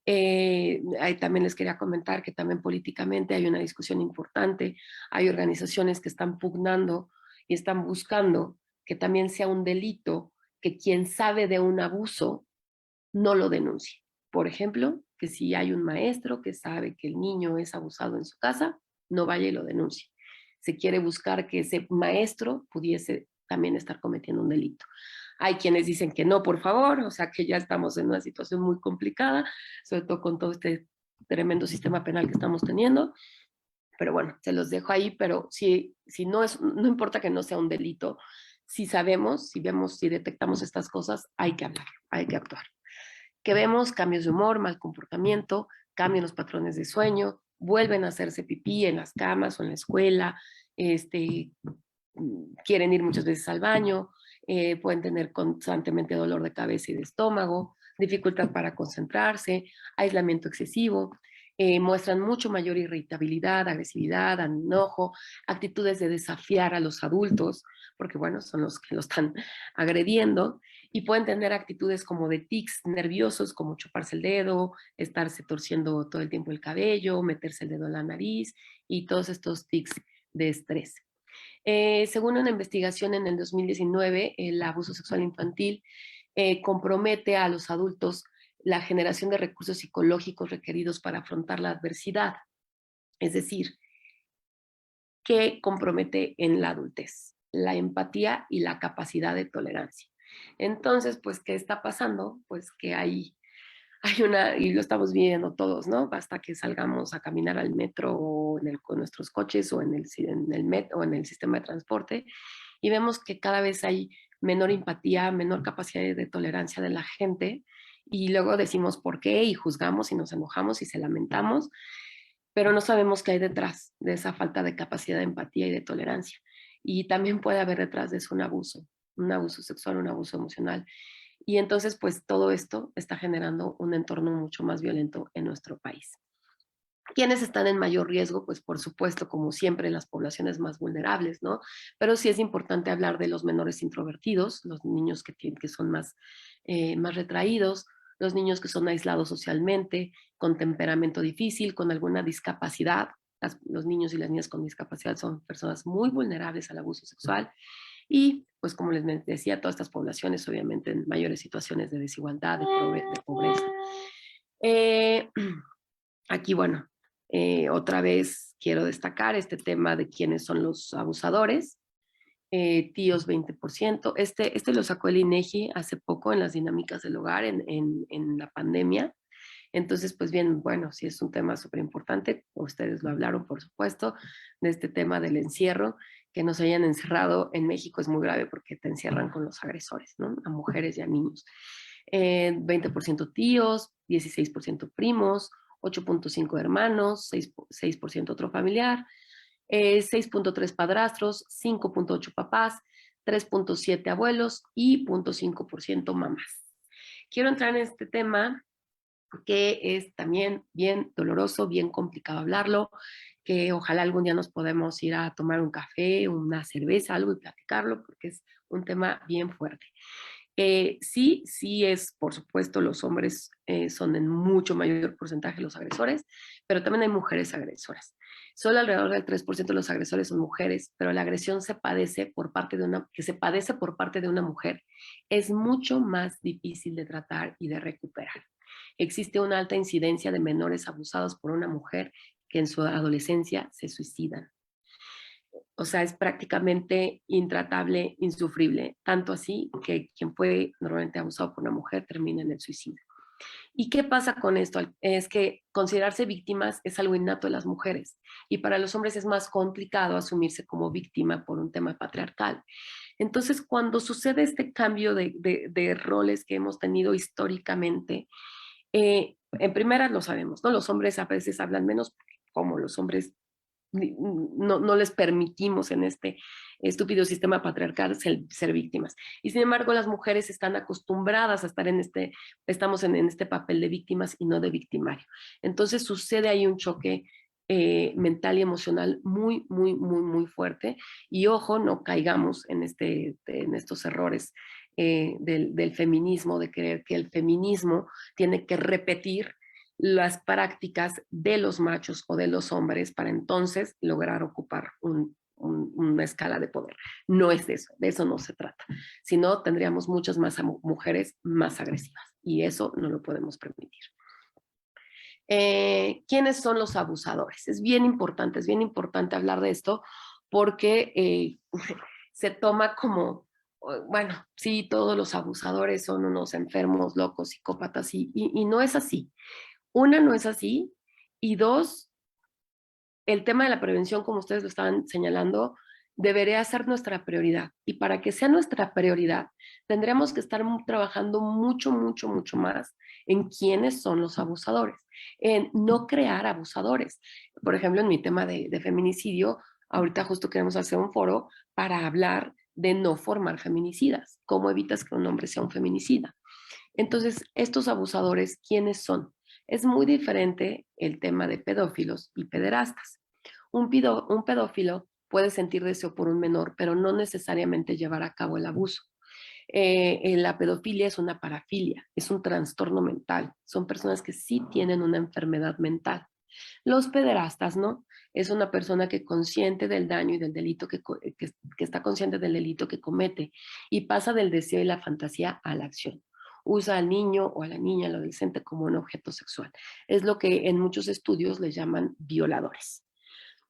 Ahí también les quería comentar que también políticamente hay una discusión importante, hay organizaciones que están pugnando y están buscando que también sea un delito que quien sabe de un abuso no lo denuncie. Por ejemplo, que si hay un maestro que sabe que el niño es abusado en su casa, no vaya y lo denuncie. Se quiere buscar que ese maestro pudiese también estar cometiendo un delito. Hay quienes dicen que no, por favor, o sea que ya estamos en una situación muy complicada, sobre todo con todo este tremendo sistema penal que estamos teniendo, pero bueno, se los dejo ahí, pero si no importa que no sea un delito, si sabemos, si vemos, si detectamos estas cosas, hay que hablar, hay que actuar. Que vemos cambios de humor, mal comportamiento, cambian los patrones de sueño, vuelven a hacerse pipí en las camas o en la escuela, quieren ir muchas veces al baño, pueden tener constantemente dolor de cabeza y de estómago, dificultad para concentrarse, aislamiento excesivo, muestran mucho mayor irritabilidad, agresividad, enojo, actitudes de desafiar a los adultos, porque bueno, son los que lo están agrediendo, y pueden tener actitudes como de tics nerviosos, como chuparse el dedo, estarse torciendo todo el tiempo el cabello, meterse el dedo en la nariz y todos estos tics de estrés. Según una investigación en el 2019, el abuso sexual infantil compromete a los adultos la generación de recursos psicológicos requeridos para afrontar la adversidad. Es decir, ¿qué compromete en la adultez? La empatía y la capacidad de tolerancia. Entonces, pues, ¿qué está pasando? Pues que hay una, y lo estamos viendo todos, ¿no? Basta que salgamos a caminar al metro o con nuestros coches o o en el sistema de transporte y vemos que cada vez hay menor empatía, menor capacidad de tolerancia de la gente y luego decimos por qué y juzgamos y nos enojamos y se lamentamos, pero no sabemos qué hay detrás de esa falta de capacidad de empatía y de tolerancia. Y también puede haber detrás de eso un abuso sexual, un abuso emocional. Y entonces, pues todo esto está generando un entorno mucho más violento en nuestro país. ¿Quiénes están en mayor riesgo? Pues por supuesto, como siempre, las poblaciones más vulnerables, ¿no? Pero sí es importante hablar de los menores introvertidos, los niños que son más retraídos, los niños que son aislados socialmente, con temperamento difícil, con alguna discapacidad, los niños y las niñas con discapacidad son personas muy vulnerables al abuso sexual y, pues como les decía, todas estas poblaciones obviamente en mayores situaciones de desigualdad, de pobreza. Eh, Aquí, bueno, otra vez quiero destacar este tema de quiénes son los abusadores. Tíos 20%. Este lo sacó el INEGI hace poco en las dinámicas del hogar en la pandemia. Entonces, pues bien, bueno, sí es un tema súper importante. Ustedes lo hablaron, por supuesto, de este tema del encierro. Que nos hayan encerrado en México es muy grave porque te encierran con los agresores, ¿no? A mujeres y a niños. 20% tíos, 16% primos, 8.5 hermanos, 6% otro familiar, 6.3 padrastros, 5.8 papás, 3.7 abuelos y 0.5% mamás. Quiero entrar en este tema que es también bien doloroso, bien complicado hablarlo, que ojalá algún día nos podemos ir a tomar un café, una cerveza, algo y platicarlo, porque es un tema bien fuerte. Sí es, por supuesto, los hombres son en mucho mayor porcentaje los agresores, pero también hay mujeres agresoras. Solo alrededor del 3% de los agresores son mujeres, pero la agresión que se padece por parte de una mujer es mucho más difícil de tratar y de recuperar. Existe una alta incidencia de menores abusados por una mujer que en su adolescencia se suicidan. O sea, es prácticamente intratable, insufrible, tanto así que quien fue normalmente abusado por una mujer termina en el suicidio. ¿Y qué pasa con esto? Es que considerarse víctimas es algo innato de las mujeres y para los hombres es más complicado asumirse como víctima por un tema patriarcal. Entonces, cuando sucede este cambio de roles que hemos tenido históricamente, en primera lo sabemos, ¿no? Los hombres a veces hablan menos, como los hombres no les permitimos en este estúpido sistema patriarcal ser víctimas. Y sin embargo, las mujeres están acostumbradas a estar estamos en este papel de víctimas y no de victimario. Entonces sucede ahí un choque mental y emocional muy, muy, muy, muy fuerte. Y ojo, no caigamos en estos errores del feminismo, de creer que el feminismo tiene que repetir las prácticas de los machos o de los hombres para entonces lograr ocupar una escala de poder. No es de eso no se trata. Si no, tendríamos muchas más mujeres más agresivas y eso no lo podemos permitir. ¿Quiénes son los abusadores? Es bien importante hablar de esto porque se toma como, bueno, sí, todos los abusadores son unos enfermos, locos, psicópatas y no es así. Una, no es así. Y dos, el tema de la prevención, como ustedes lo estaban señalando, debería ser nuestra prioridad. Y para que sea nuestra prioridad, tendremos que estar trabajando mucho, mucho, mucho más en quiénes son los abusadores, en no crear abusadores. Por ejemplo, en mi tema de feminicidio, ahorita justo queremos hacer un foro para hablar de no formar feminicidas. ¿Cómo evitas que un hombre sea un feminicida? Entonces, estos abusadores, ¿quiénes son? Es muy diferente el tema de pedófilos y pederastas. Un pedófilo puede sentir deseo por un menor, pero no necesariamente llevar a cabo el abuso. La pedofilia es una parafilia, es un trastorno mental. Son personas que sí tienen una enfermedad mental. Los pederastas, ¿no? Es una persona que consciente del daño y del delito que está consciente del delito que comete y pasa del deseo y la fantasía a la acción. Usa al niño o a la niña, al adolescente como un objeto sexual. Es lo que en muchos estudios les llaman violadores.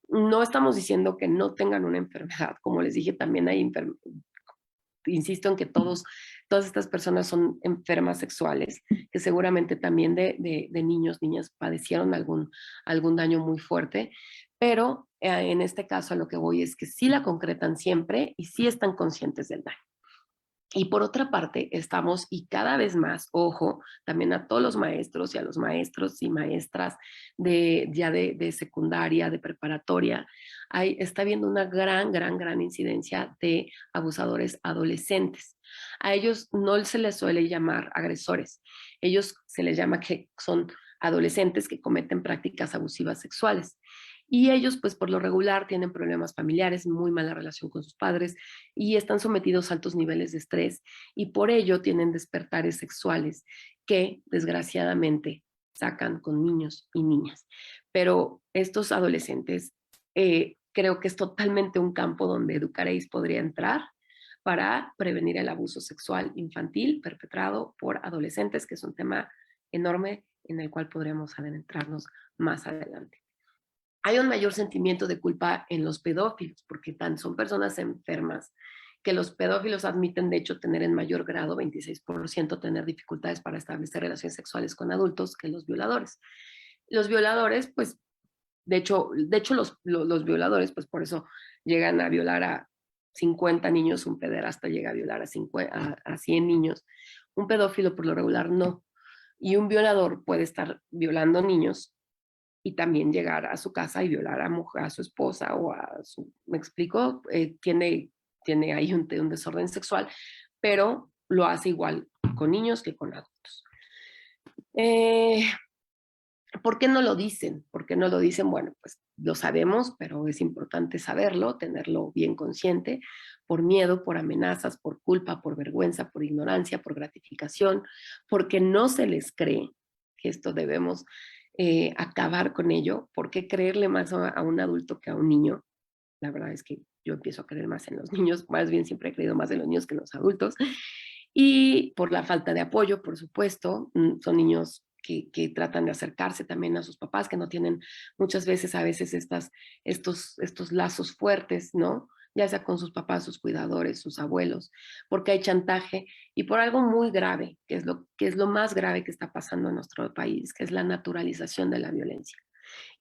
No estamos diciendo que no tengan una enfermedad, como les dije, también hay insisto en que todas estas personas son enfermas sexuales, que seguramente también de niños, niñas padecieron algún daño muy fuerte, pero en este caso a lo que voy es que sí la concretan siempre y sí están conscientes del daño. Y por otra parte, estamos y cada vez más, ojo, también a todos los maestros y a los maestros y maestras de secundaria, de preparatoria, está habiendo una gran incidencia de abusadores adolescentes. A ellos no se les suele llamar agresores, ellos se les llama que son adolescentes que cometen prácticas abusivas sexuales. Y ellos, pues por lo regular, tienen problemas familiares, muy mala relación con sus padres y están sometidos a altos niveles de estrés y por ello tienen despertares sexuales que, desgraciadamente, sacan con niños y niñas. Pero estos adolescentes, creo que es totalmente un campo donde Educareis podría entrar para prevenir el abuso sexual infantil perpetrado por adolescentes, que es un tema enorme en el cual podremos adentrarnos más adelante. Hay un mayor sentimiento de culpa en los pedófilos, porque son personas enfermas, que los pedófilos admiten, de hecho, tener en mayor grado, 26%, tener dificultades para establecer relaciones sexuales con adultos que los violadores. Los violadores, pues, de hecho los violadores, pues por eso llegan a violar a 50 niños, un pederasta llega a violar a 100 niños. Un pedófilo por lo regular no. Y un violador puede estar violando niños y también llegar a su casa y violar a su esposa o a su, ¿me explico? Tiene ahí un desorden sexual, pero lo hace igual con niños que con adultos. ¿Por qué no lo dicen? ¿Por qué no lo dicen? Bueno, pues lo sabemos, pero es importante saberlo, tenerlo bien consciente, por miedo, por amenazas, por culpa, por vergüenza, por ignorancia, por gratificación, porque no se les cree que esto debemos acabar con ello. ¿Por qué creerle más a un adulto que a un niño? La verdad es que yo empiezo a creer más en los niños, más bien siempre he creído más en los niños que en los adultos. Y por la falta de apoyo, por supuesto, son niños que tratan de acercarse también a sus papás, que no tienen muchas veces, a veces estos lazos fuertes, ¿no? Ya sea con sus papás, sus cuidadores, sus abuelos, porque hay chantaje y por algo muy grave, que es lo más grave que está pasando en nuestro país, que es la naturalización de la violencia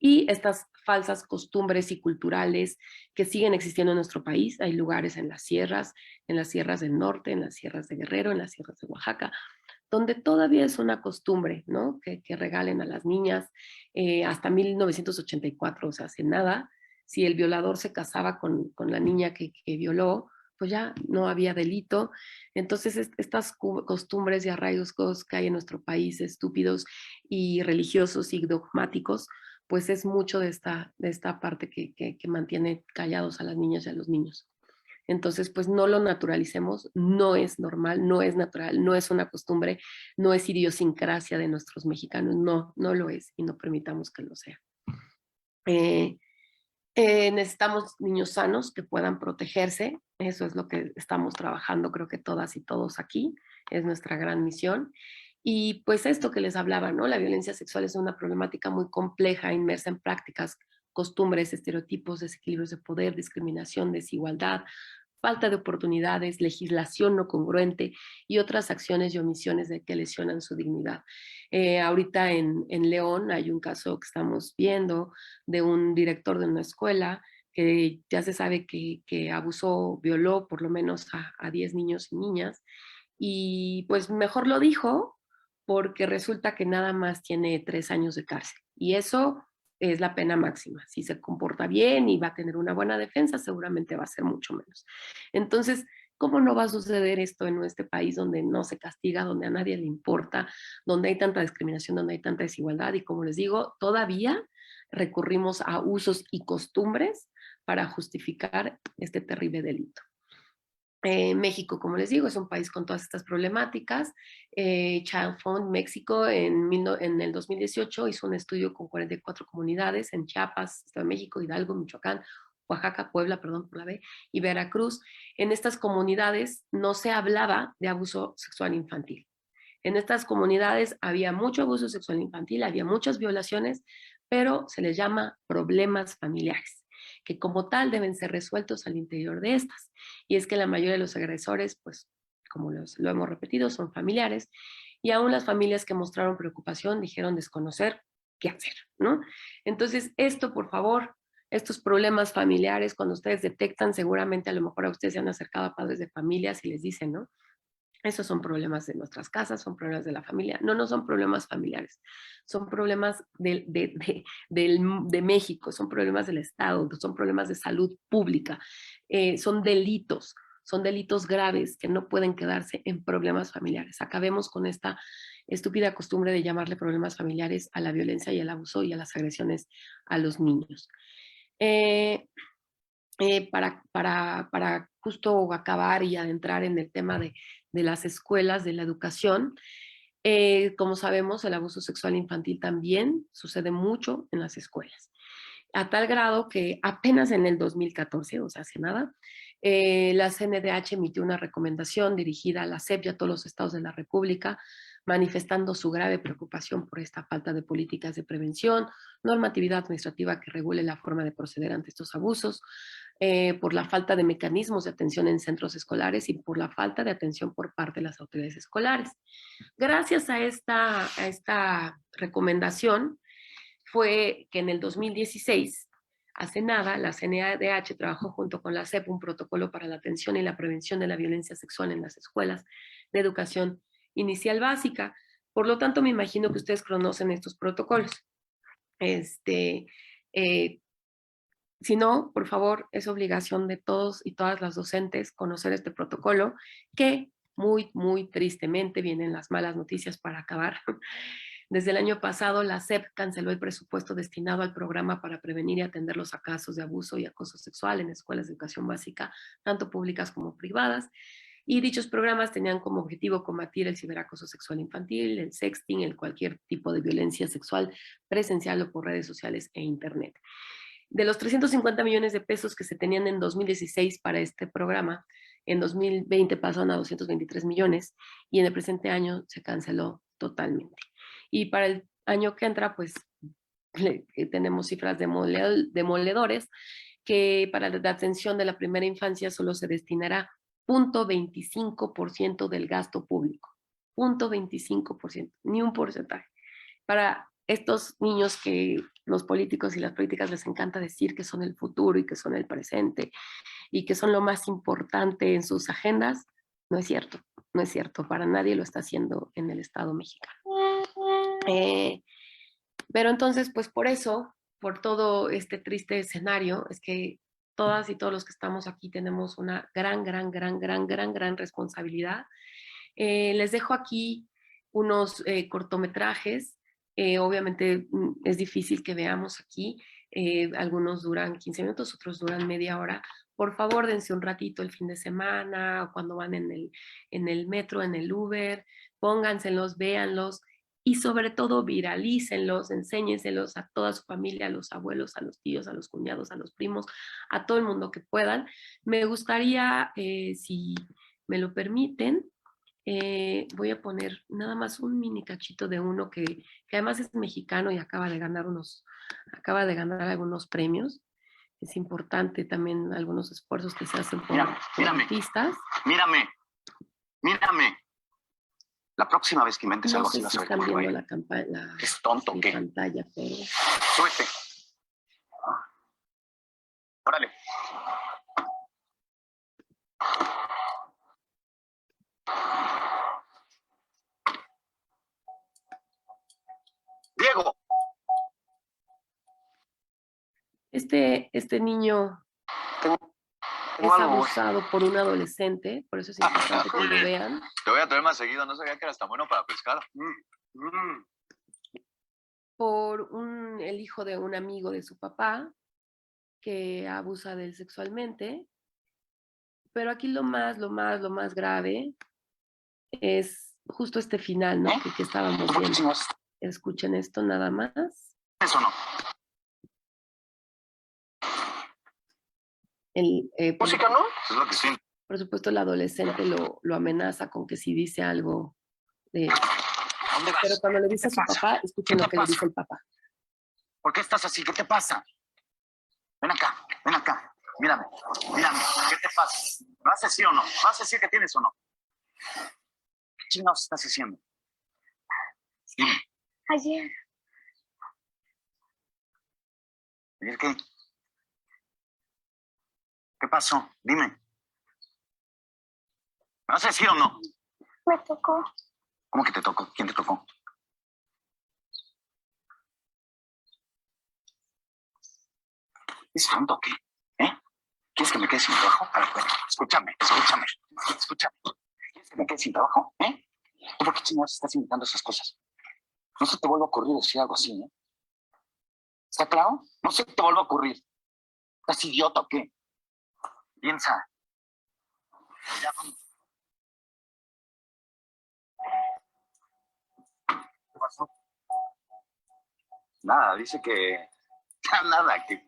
y estas falsas costumbres y culturales que siguen existiendo en nuestro país. Hay lugares en las sierras del norte, en las sierras de Guerrero, en las sierras de Oaxaca, donde todavía es una costumbre, ¿no? Que regalen a las niñas hasta 1984, o sea, hace nada, si el violador se casaba con la niña que violó, pues ya no había delito. Entonces, estas costumbres y arraigos que hay en nuestro país, estúpidos y religiosos y dogmáticos, pues es mucho de esta parte que mantiene callados a las niñas y a los niños. Entonces, pues no lo naturalicemos, no es normal, no es natural, no es una costumbre, no es idiosincrasia de nuestros mexicanos, no, no lo es y no permitamos que lo sea. Eh, necesitamos niños sanos que puedan protegerse, eso es lo que estamos trabajando, creo que todas y todos aquí, es nuestra gran misión. Y pues esto que les hablaba, ¿no? La violencia sexual es una problemática muy compleja, inmersa en prácticas, costumbres, estereotipos, desequilibrios de poder, discriminación, desigualdad, falta de oportunidades, legislación no congruente y otras acciones y omisiones que lesionan su dignidad. Ahorita en León hay un caso que estamos viendo de un director de una escuela que ya se sabe que abusó, violó por lo menos a 10 niños y niñas, y pues mejor lo dijo porque resulta que nada más tiene 3 años de cárcel. Y eso es la pena máxima. Si se comporta bien y va a tener una buena defensa, seguramente va a ser mucho menos. Entonces, ¿cómo no va a suceder esto en este país donde no se castiga, donde a nadie le importa, donde hay tanta discriminación, donde hay tanta desigualdad? Y como les digo, todavía recurrimos a usos y costumbres para justificar este terrible delito. México, como les digo, es un país con todas estas problemáticas. Child Fund México en el 2018 hizo un estudio con 44 comunidades en Chiapas, Estado de México, Hidalgo, Michoacán, Oaxaca, Puebla, perdón por la B, y Veracruz. En estas comunidades no se hablaba de abuso sexual infantil. En estas comunidades había mucho abuso sexual infantil, había muchas violaciones, pero se les llama problemas familiares, que como tal deben ser resueltos al interior de estas. Y es que la mayoría de los agresores, pues, como lo hemos repetido, son familiares, y aún las familias que mostraron preocupación dijeron desconocer qué hacer, ¿no? Entonces, esto, por favor, estos problemas familiares, cuando ustedes detectan, seguramente a lo mejor a ustedes se han acercado a padres de familias y les dicen, ¿no? Esos son problemas de nuestras casas, son problemas de la familia. No, no son problemas familiares, son problemas de México, son problemas del Estado, son problemas de salud pública, son delitos graves que no pueden quedarse en problemas familiares. Acabemos con esta estúpida costumbre de llamarle problemas familiares a la violencia y al abuso y a las agresiones a los niños. Para justo acabar y adentrar en el tema de las escuelas, de la educación, Como sabemos, el abuso sexual infantil también sucede mucho en las escuelas, a tal grado que apenas en el 2014, o sea, hace nada, la CNDH emitió una recomendación dirigida a la SEP y a todos los estados de la República, manifestando su grave preocupación por esta falta de políticas de prevención, normatividad administrativa que regule la forma de proceder ante estos abusos, por la falta de mecanismos de atención en centros escolares y por la falta de atención por parte de las autoridades escolares. Gracias a esta recomendación fue que en el 2016, hace nada, la CNDH trabajó junto con la SEP un protocolo para la atención y la prevención de la violencia sexual en las escuelas de educación inicial básica. Por lo tanto, me imagino que ustedes conocen estos protocolos. Eh, si no, por favor, es obligación de todos y todas las docentes conocer este protocolo, que muy tristemente vienen las malas noticias para acabar. Desde el año pasado, la SEP canceló el presupuesto destinado al programa para prevenir y atender los casos de abuso y acoso sexual en escuelas de educación básica, tanto públicas como privadas. Y dichos programas tenían como objetivo combatir el ciberacoso sexual infantil, el sexting, el cualquier tipo de violencia sexual presencial o por redes sociales e internet. De los 350 millones de pesos que se tenían en 2016 para este programa, en 2020 pasaron a 223 millones y en el presente año se canceló totalmente. Y para el año que entra, pues tenemos cifras demoledores, que para la atención de la primera infancia solo se destinará 0.25% del gasto público. 0.25%, ni un porcentaje. Para estos niños que los políticos y las políticas les encanta decir que son el futuro y que son el presente y que son lo más importante en sus agendas, no es cierto, no es cierto, para nadie lo está haciendo en el Estado mexicano. Pero entonces, pues por eso, por todo este triste escenario, es que todas y todos los que estamos aquí tenemos una gran responsabilidad. Les dejo aquí unos cortometrajes. Obviamente es difícil que veamos aquí. Algunos duran 15 minutos, otros duran media hora. Por favor, dense un ratito el fin de semana o cuando van en el metro, en el Uber, pónganselos, véanlos y sobre todo viralícenlos, enséñenselos a toda su familia, a los abuelos, a los tíos, a los cuñados, a los primos, a todo el mundo que puedan. Me gustaría, si me lo permiten, voy a poner nada más un mini cachito de uno que además es mexicano y acaba de ganar algunos premios. Es importante también algunos esfuerzos que se hacen por artistas. Mírame. La próxima vez que inventes algo así vas a ver cómo viendo es tonto, ¿qué? Pantalla, pero... Súbete. Órale. Diego. Este niño es abusado por un adolescente, por eso es importante que lo vean. Te voy a traer más seguido, no sabía que eras tan bueno para pescar. Por el hijo de un amigo de su papá que abusa de él sexualmente. Pero aquí lo más grave es justo este final, ¿no? Que estábamos viendo. Escuchen esto nada más. Eso no. ¿Música no? Es lo que sí. Por supuesto, el adolescente lo amenaza con que si dice algo de... ¿Dónde vas? Pero cuando le dice a su papá, escuchen lo que le dice el papá. ¿Por qué estás así? ¿Qué te pasa? Ven acá. Mírame. ¿Qué te pasa? ¿Me vas a decir o no? ¿Me vas a decir que tienes o no? ¿Qué chingados estás haciendo? Dime. Ayer. ¿Ayer qué? ¿Qué pasó? Dime. ¿Me vas a decir o no? Me tocó. ¿Cómo que te tocó? ¿Quién te tocó? ¿Es tonto o qué? ¿Quieres que me quede sin trabajo? A ver, escúchame. ¿Quieres que me quede sin trabajo? ¿Tú por qué chingados estás inventando esas cosas? No se te vuelva a ocurrir decir algo así, ¿Está claro? No se te vuelva a ocurrir. ¿Estás idiota o qué? Piensa. Ya, vamos. pasó? Nada, dice que... Nada, que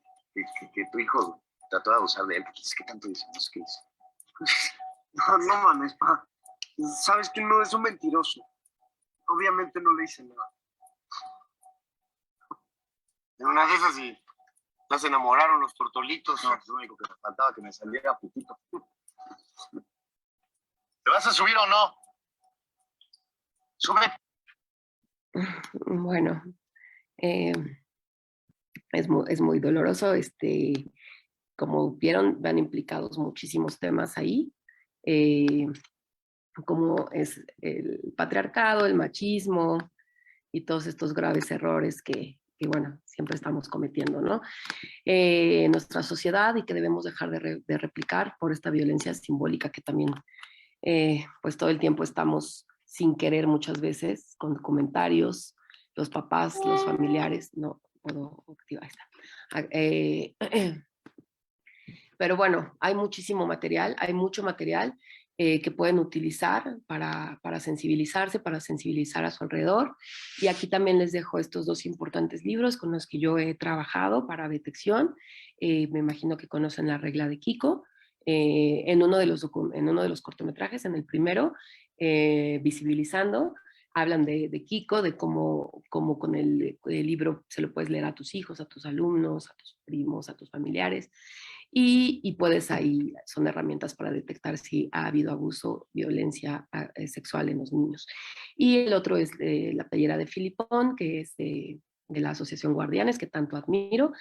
tu hijo trató de abusar de él. ¿Qué tanto dice? No sé qué dice. No mames, pa. Sabes que no es un mentiroso. Obviamente no le hice nada. En una de esas sí. Ya se enamoraron los tortolitos. No, lo único que me faltaba que me saliera putito. ¿Te vas a subir o no? Sube. Bueno, es muy doloroso. Como vieron, van implicados muchísimos temas ahí, como es el patriarcado, el machismo y todos estos graves errores que bueno, siempre estamos cometiendo, ¿no? En nuestra sociedad, y que debemos dejar de replicar por esta violencia simbólica que también, pues todo el tiempo estamos sin querer muchas veces, con comentarios, los papás, los familiares, no puedo activar esta. Pero bueno, hay muchísimo material, hay mucho material que pueden utilizar para sensibilizarse, para sensibilizar a su alrededor. Y aquí también les dejo estos dos importantes libros con los que yo he trabajado para detección. Me imagino que conocen La regla de Kiko. En uno de los cortometrajes, en el primero, Visibilizando, hablan de Kiko, de cómo con el libro se lo puedes leer a tus hijos, a tus alumnos, a tus primos, a tus familiares. Y puedes ahí, son herramientas para detectar si ha habido abuso, violencia sexual en los niños. Y el otro es La playera de Filipón, que es de la Asociación Guardianes, que tanto admiro,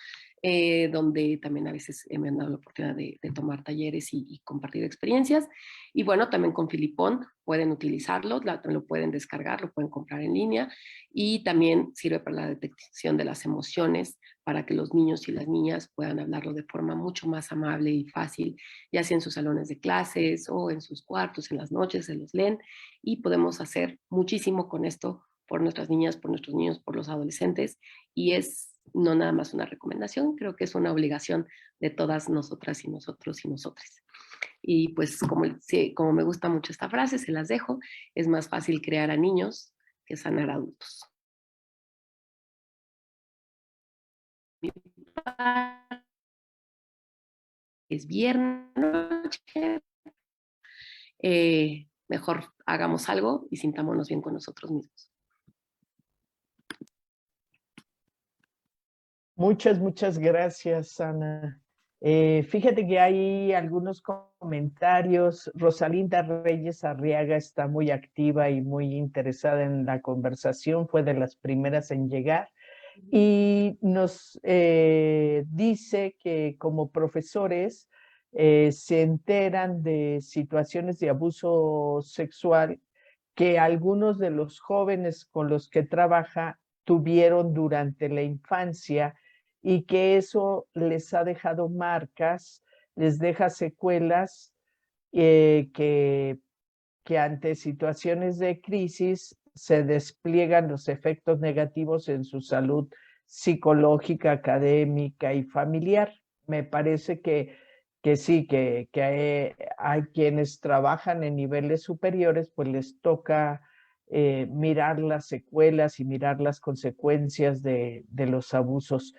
donde también a veces me han dado la oportunidad de tomar talleres y compartir experiencias. Y bueno, también con Filipón pueden utilizarlo, lo pueden descargar, lo pueden comprar en línea, y también sirve para la detección de las emociones, para que los niños y las niñas puedan hablarlo de forma mucho más amable y fácil, ya sea en sus salones de clases o en sus cuartos, en las noches se los leen, y podemos hacer muchísimo con esto por nuestras niñas, por nuestros niños, por los adolescentes, y es no nada más una recomendación, creo que es una obligación de todas nosotras y nosotros y nosotres. Y pues como me gusta mucho esta frase, se las dejo, es más fácil crear a niños que sanar a adultos. Es viernes noche, mejor hagamos algo y sintámonos bien con nosotros mismos. Muchas gracias, Ana. Fíjate que hay algunos comentarios. Rosalinda Reyes Arriaga está muy activa y muy interesada en la conversación, fue de las primeras en llegar y nos dice que como profesores se enteran de situaciones de abuso sexual que algunos de los jóvenes con los que trabaja tuvieron durante la infancia y que eso les ha dejado marcas, les deja secuelas que ante situaciones de crisis se despliegan los efectos negativos en su salud psicológica, académica y familiar. Me parece que sí, que hay quienes trabajan en niveles superiores, pues les toca mirar las secuelas y mirar las consecuencias de los abusos.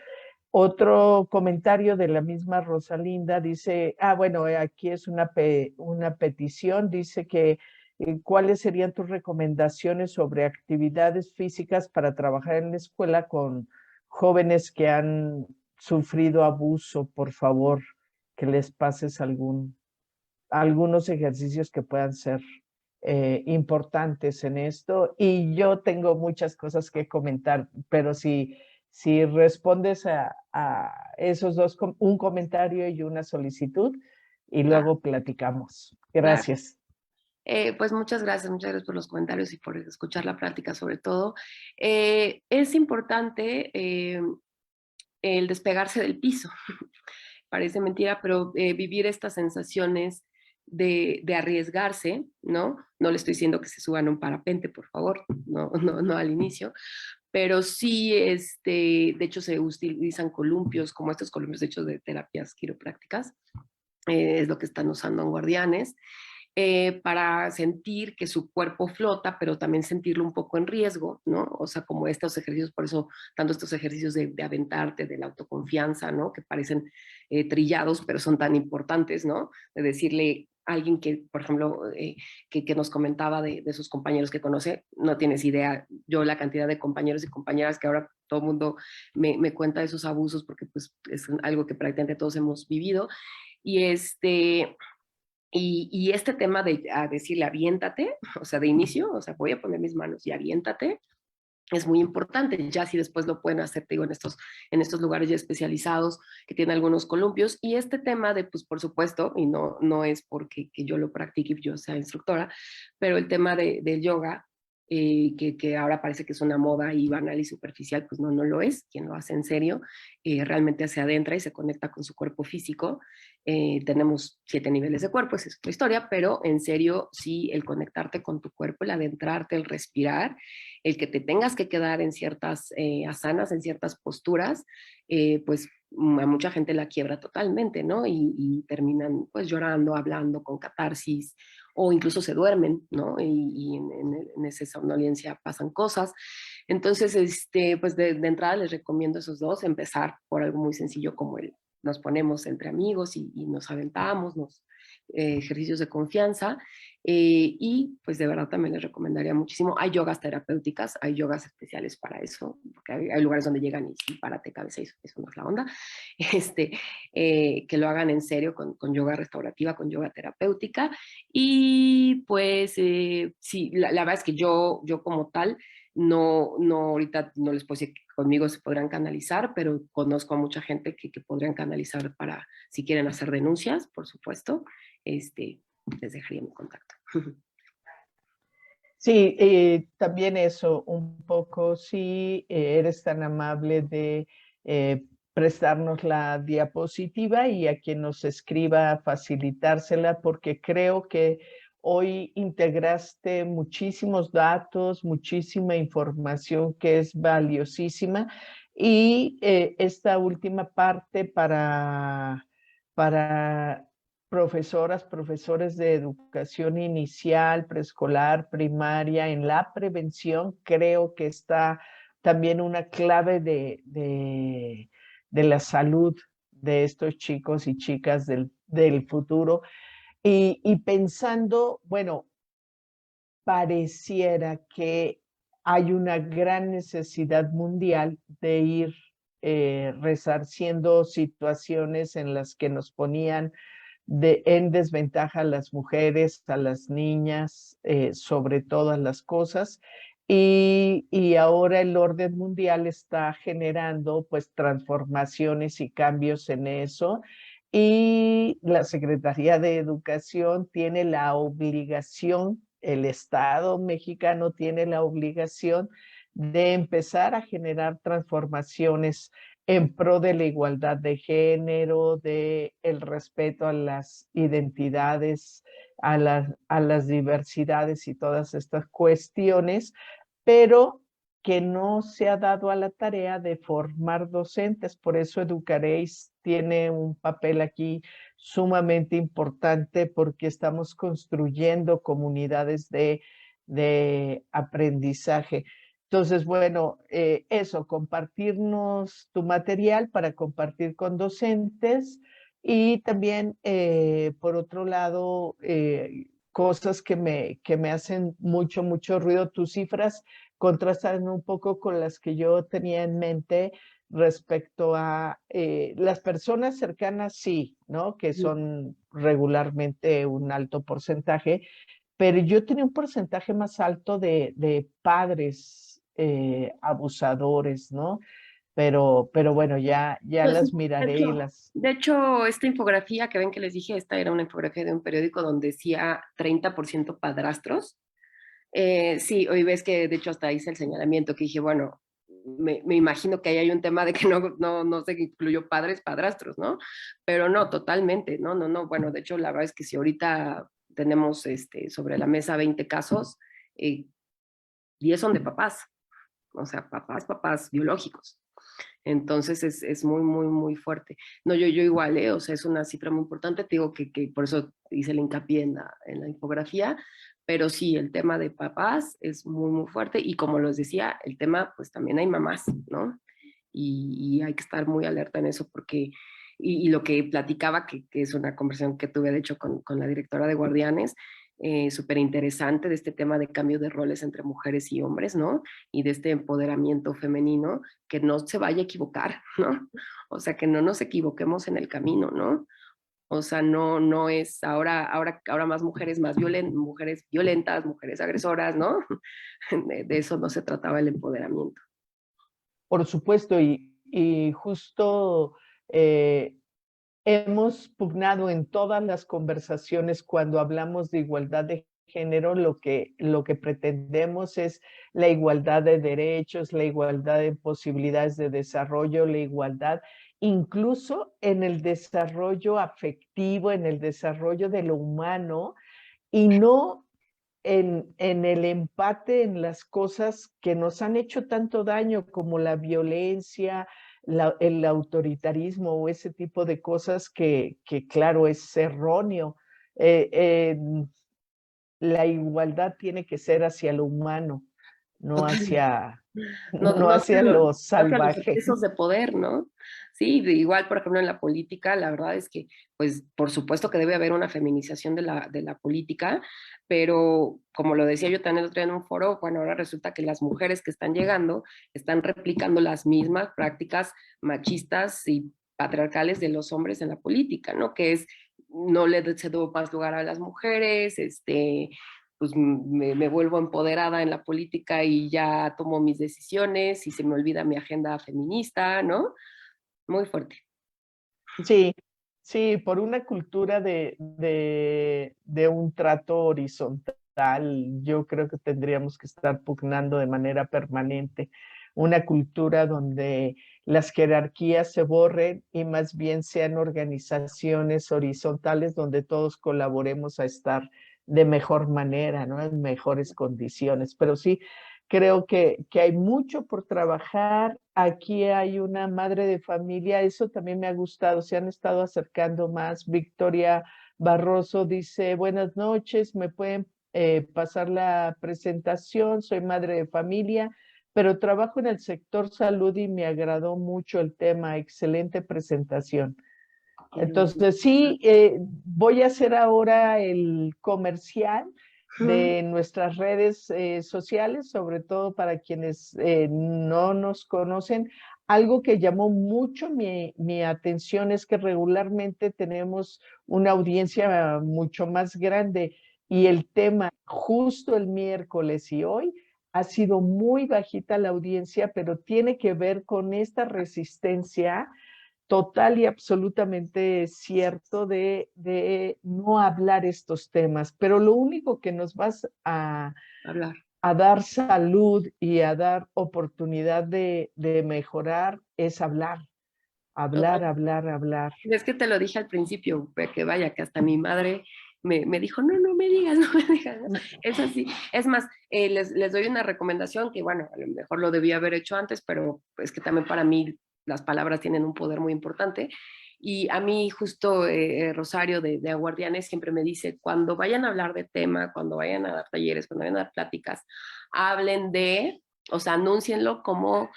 Otro comentario de la misma Rosalinda dice, bueno, aquí es una petición, dice que ¿cuáles serían tus recomendaciones sobre actividades físicas para trabajar en la escuela con jóvenes que han sufrido abuso? Por favor, que les pases algunos ejercicios que puedan ser importantes en esto. Y yo tengo muchas cosas que comentar, pero si respondes a esos dos, un comentario y una solicitud, y luego platicamos. Gracias. Pues muchas gracias por los comentarios y por escuchar la plática sobre todo. Es importante el despegarse del piso. Parece mentira, pero vivir estas sensaciones de arriesgarse, ¿no? No le estoy diciendo que se suban a un parapente, por favor, no al inicio, pero sí, de hecho se utilizan columpios, como estos columpios de hecho de terapias quiroprácticas, es lo que están usando en Guardianes. para sentir que su cuerpo flota, pero también sentirlo un poco en riesgo, ¿no? O sea, como estos ejercicios, por eso tanto estos ejercicios de aventarte, de la autoconfianza, ¿no? Que parecen trillados, pero son tan importantes, ¿no? De decirle a alguien que, por ejemplo, que nos comentaba de sus compañeros que conoce, no tienes idea, yo la cantidad de compañeros y compañeras que ahora todo el mundo me cuenta de esos abusos, porque pues es algo que prácticamente todos hemos vivido, y y este tema de decirle aviéntate, o sea, de inicio, o sea, voy a poner mis manos y aviéntate, es muy importante. Ya si después lo pueden hacer, te digo, en estos lugares ya especializados que tienen algunos columpios. Y este tema de, pues por supuesto, y no es porque que yo lo practique y yo sea instructora, pero el tema del yoga, que ahora parece que es una moda y banal y superficial, pues no lo es. Quien lo hace en serio, realmente se adentra y se conecta con su cuerpo físico. Tenemos 7 niveles de cuerpo, esa es otra historia, pero en serio, sí, el conectarte con tu cuerpo, el adentrarte, el respirar, el que te tengas que quedar en ciertas asanas, en ciertas posturas, pues a mucha gente la quiebra totalmente, ¿no? Y terminan pues llorando, hablando con catarsis, o incluso se duermen, ¿no? Y en esa somnolencia pasan cosas. Entonces, pues de entrada les recomiendo esos dos, empezar por algo muy sencillo como nos ponemos entre amigos y nos aventamos, ejercicios de confianza, y pues de verdad también les recomendaría muchísimo. Hay yogas terapéuticas, hay yogas especiales para eso, porque hay lugares donde llegan y sí, párate cabeza, eso no es la onda, que lo hagan en serio con yoga restaurativa, con yoga terapéutica. Y pues sí, la verdad es que yo como tal, no ahorita no les puedo decir que conmigo se podrán canalizar, pero conozco a mucha gente que podrían canalizar para, si quieren hacer denuncias, por supuesto, les dejaría mi contacto. Sí, también eso, un poco, si eres tan amable de prestarnos la diapositiva y a quien nos escriba facilitársela, porque creo que hoy integraste muchísimos datos, muchísima información que es valiosísima, y esta última parte para profesoras, profesores de educación inicial, preescolar, primaria, en la prevención, creo que está también una clave de la salud de estos chicos y chicas del futuro. Y pensando, bueno, pareciera que hay una gran necesidad mundial de ir resarciendo situaciones en las que nos ponían en desventaja a las mujeres, a las niñas, sobre todas las cosas. Y ahora el orden mundial está generando pues transformaciones y cambios en eso. Y la Secretaría de Educación tiene la obligación, el Estado mexicano tiene la obligación de empezar a generar transformaciones en pro de la igualdad de género, de el respeto a las identidades, a las diversidades y todas estas cuestiones, pero que no se ha dado a la tarea de formar docentes. Por eso Educaréis tiene un papel aquí sumamente importante, porque estamos construyendo comunidades de aprendizaje. Entonces, bueno, eso, compartirnos tu material para compartir con docentes, y también, por otro lado, cosas que me hacen mucho ruido. Tus cifras contrastan un poco con las que yo tenía en mente respecto a las personas cercanas, sí, ¿no? Que son regularmente un alto porcentaje, pero yo tenía un porcentaje más alto de padres abusadores, ¿no? Pero bueno, ya Pues, las miraré y las... de hecho, esta infografía que ven que les dije, esta era una infografía de un periódico donde decía 30% padrastros. Sí, hoy ves que de hecho hasta hice el señalamiento que dije, bueno, me imagino que ahí hay un tema de que no se incluyó padres, padrastros, ¿no? Pero no, totalmente, no. Bueno, de hecho, la verdad es que si ahorita tenemos sobre la mesa 20 casos, 10 son de papás, o sea, papás biológicos. Entonces es muy, muy, muy fuerte. No, yo igual, o sea, es una cifra muy importante, te digo que por eso hice el hincapié en la infografía, pero sí, el tema de papás es muy, muy fuerte y como les decía, el tema, pues también hay mamás, ¿no? Y hay que estar muy alerta en eso porque, y lo que platicaba, que es una conversación que tuve de hecho con la directora de Guardianes, súper interesante de este tema de cambio de roles entre mujeres y hombres, ¿no? Y de este empoderamiento femenino, que no se vaya a equivocar, ¿no? O sea, que no nos equivoquemos en el camino, ¿no? O sea, no es ahora más mujeres mujeres violentas, mujeres agresoras, ¿no? De eso no se trataba el empoderamiento. Por supuesto, y justo hemos pugnado en todas las conversaciones cuando hablamos de igualdad de género, lo que pretendemos es la igualdad de derechos, la igualdad de posibilidades de desarrollo, la igualdad incluso en el desarrollo afectivo, en el desarrollo de lo humano y no en el empate en las cosas que nos han hecho tanto daño como la violencia, el autoritarismo o ese tipo de cosas que claro, es erróneo. Eh, la igualdad tiene que ser hacia lo humano, no Total. hacia, No, no hacia lo no hacia los salvaje. excesos de poder, ¿no? Sí, igual, por ejemplo, en la política, la verdad es que, pues, por supuesto que debe haber una feminización de la política, pero como lo decía yo también el otro día en un foro, bueno, ahora resulta que las mujeres que están llegando están replicando las mismas prácticas machistas y patriarcales de los hombres en la política, ¿no? Que es, no le cedo más lugar a las mujeres, pues me vuelvo empoderada en la política y ya tomo mis decisiones y se me olvida mi agenda feminista, ¿no? Muy fuerte. Sí, sí, por una cultura de un trato horizontal, yo creo que tendríamos que estar pugnando de manera permanente. Una cultura donde las jerarquías se borren y más bien sean organizaciones horizontales donde todos colaboremos a estar de mejor manera, ¿no? En mejores condiciones. Pero sí, creo que hay mucho por trabajar. Aquí hay una madre de familia, eso también me ha gustado, se han estado acercando más. Victoria Barroso dice, buenas noches, me pueden pasar la presentación, soy madre de familia, pero trabajo en el sector salud y me agradó mucho el tema, excelente presentación. Entonces, sí, voy a hacer ahora el comercial de nuestras redes sociales, sobre todo para quienes no nos conocen. Algo que llamó mucho mi atención es que regularmente tenemos una audiencia mucho más grande y el tema justo el miércoles y hoy ha sido muy bajita la audiencia, pero tiene que ver con esta resistencia total y absolutamente cierto de no hablar estos temas, pero lo único que nos vas Hablar. a dar salud y a dar oportunidad de mejorar es hablar, hablar, Total. hablar, hablar. Es que te lo dije al principio, que vaya, que hasta mi madre me dijo, no me digas, no me digas. ¿No? Es así. Es más, les doy una recomendación que, bueno, a lo mejor lo debía haber hecho antes, pero es que también para mí las palabras tienen un poder muy importante. Y a mí justo Rosario de Aguardianes siempre me dice, cuando vayan a hablar de tema, cuando vayan a dar talleres, cuando vayan a dar pláticas, hablen de, o sea, anúncienlo como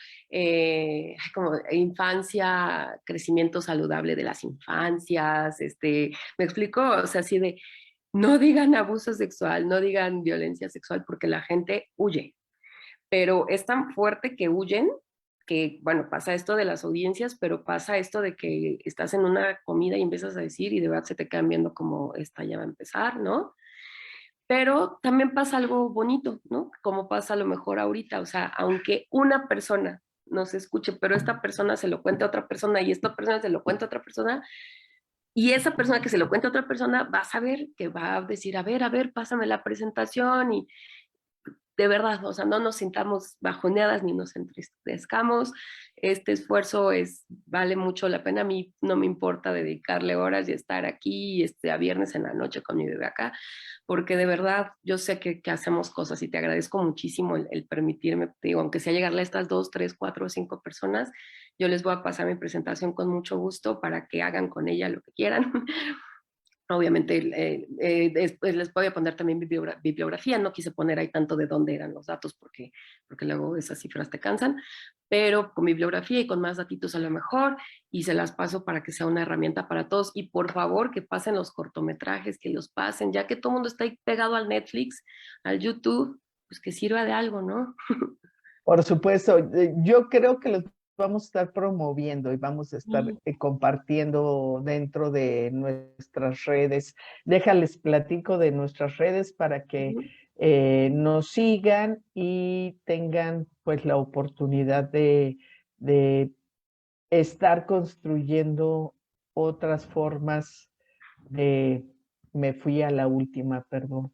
infancia, crecimiento saludable de las infancias, me explico, o sea, así de, no digan abuso sexual, no digan violencia sexual, porque la gente huye, pero es tan fuerte que huyen que, bueno, pasa esto de las audiencias, pero pasa esto de que estás en una comida y empiezas a decir y de verdad se te quedan viendo como esta ya va a empezar, ¿no? Pero también pasa algo bonito, ¿no? Como pasa a lo mejor ahorita, o sea, aunque una persona nos escuche, pero esta persona se lo cuenta a otra persona y esta persona se lo cuenta a otra persona, y esa persona que se lo cuenta a otra persona va a saber que va a decir, a ver, pásame la presentación y de verdad, o sea, no nos sintamos bajoneadas ni nos entristezcamos. Este esfuerzo vale mucho la pena. A mí no me importa dedicarle horas y estar aquí a viernes en la noche con mi bebé acá, porque de verdad yo sé que hacemos cosas y te agradezco muchísimo el permitirme, te digo, aunque sea llegarle a estas 2, 3, 4, 5 personas, Yo les voy a pasar mi presentación con mucho gusto para que hagan con ella lo que quieran. Obviamente, después les voy a poner también bibliografía. No quise poner ahí tanto de dónde eran los datos porque luego esas cifras te cansan, pero con bibliografía y con más datitos a lo mejor, y se las paso para que sea una herramienta para todos. Y por favor, que pasen los cortometrajes, que los pasen, ya que todo el mundo está ahí pegado al Netflix, al YouTube, pues que sirva de algo, ¿no? Por supuesto, yo creo que los vamos a estar promoviendo y vamos a estar compartiendo dentro de nuestras redes. Déjales platico de nuestras redes para que nos sigan y tengan pues la oportunidad de estar construyendo otras formas de... Me fui a la última, perdón.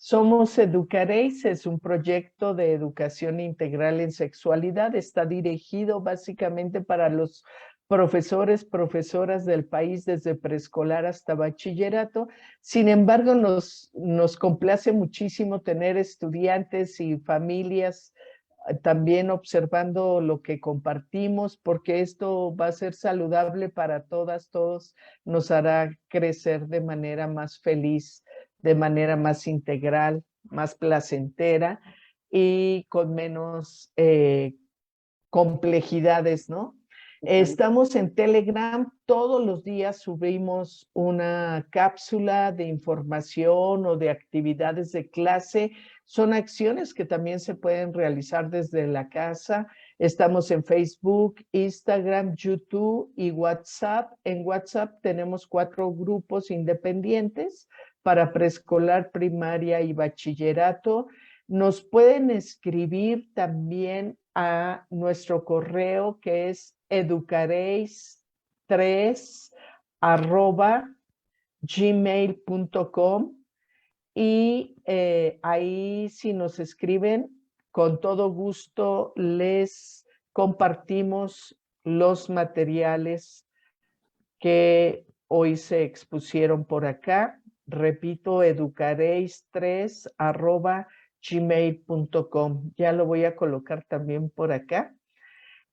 Somos Educaréis, es un proyecto de educación integral en sexualidad. Está dirigido básicamente para los profesores, profesoras del país desde preescolar hasta bachillerato. Sin embargo, nos complace muchísimo tener estudiantes y familias también observando lo que compartimos, porque esto va a ser saludable para todas, todos, nos hará crecer de manera más feliz, de manera más integral, más placentera y con menos complejidades, ¿no? Estamos en Telegram, todos los días subimos una cápsula de información o de actividades de clase. Son acciones que también se pueden realizar desde la casa. Estamos en Facebook, Instagram, YouTube y WhatsApp. En WhatsApp tenemos 4 grupos independientes para preescolar, primaria y bachillerato. Nos pueden escribir también a nuestro correo que es educareis3@gmail.com y ahí si nos escriben, con todo gusto les compartimos los materiales que hoy se expusieron por acá. Repito, educareis3@gmail.com. Ya lo voy a colocar también por acá.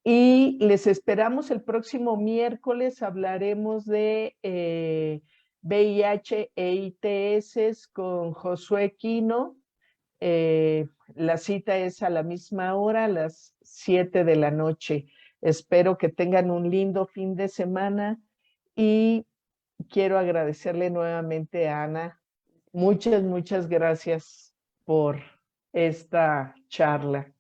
Y les esperamos el próximo miércoles. Hablaremos de VIH e ITS con Josué Quino. La cita es a la misma hora, a las 7 de la noche. Espero que tengan un lindo fin de semana y quiero agradecerle nuevamente a Ana. Muchas, muchas gracias por esta charla.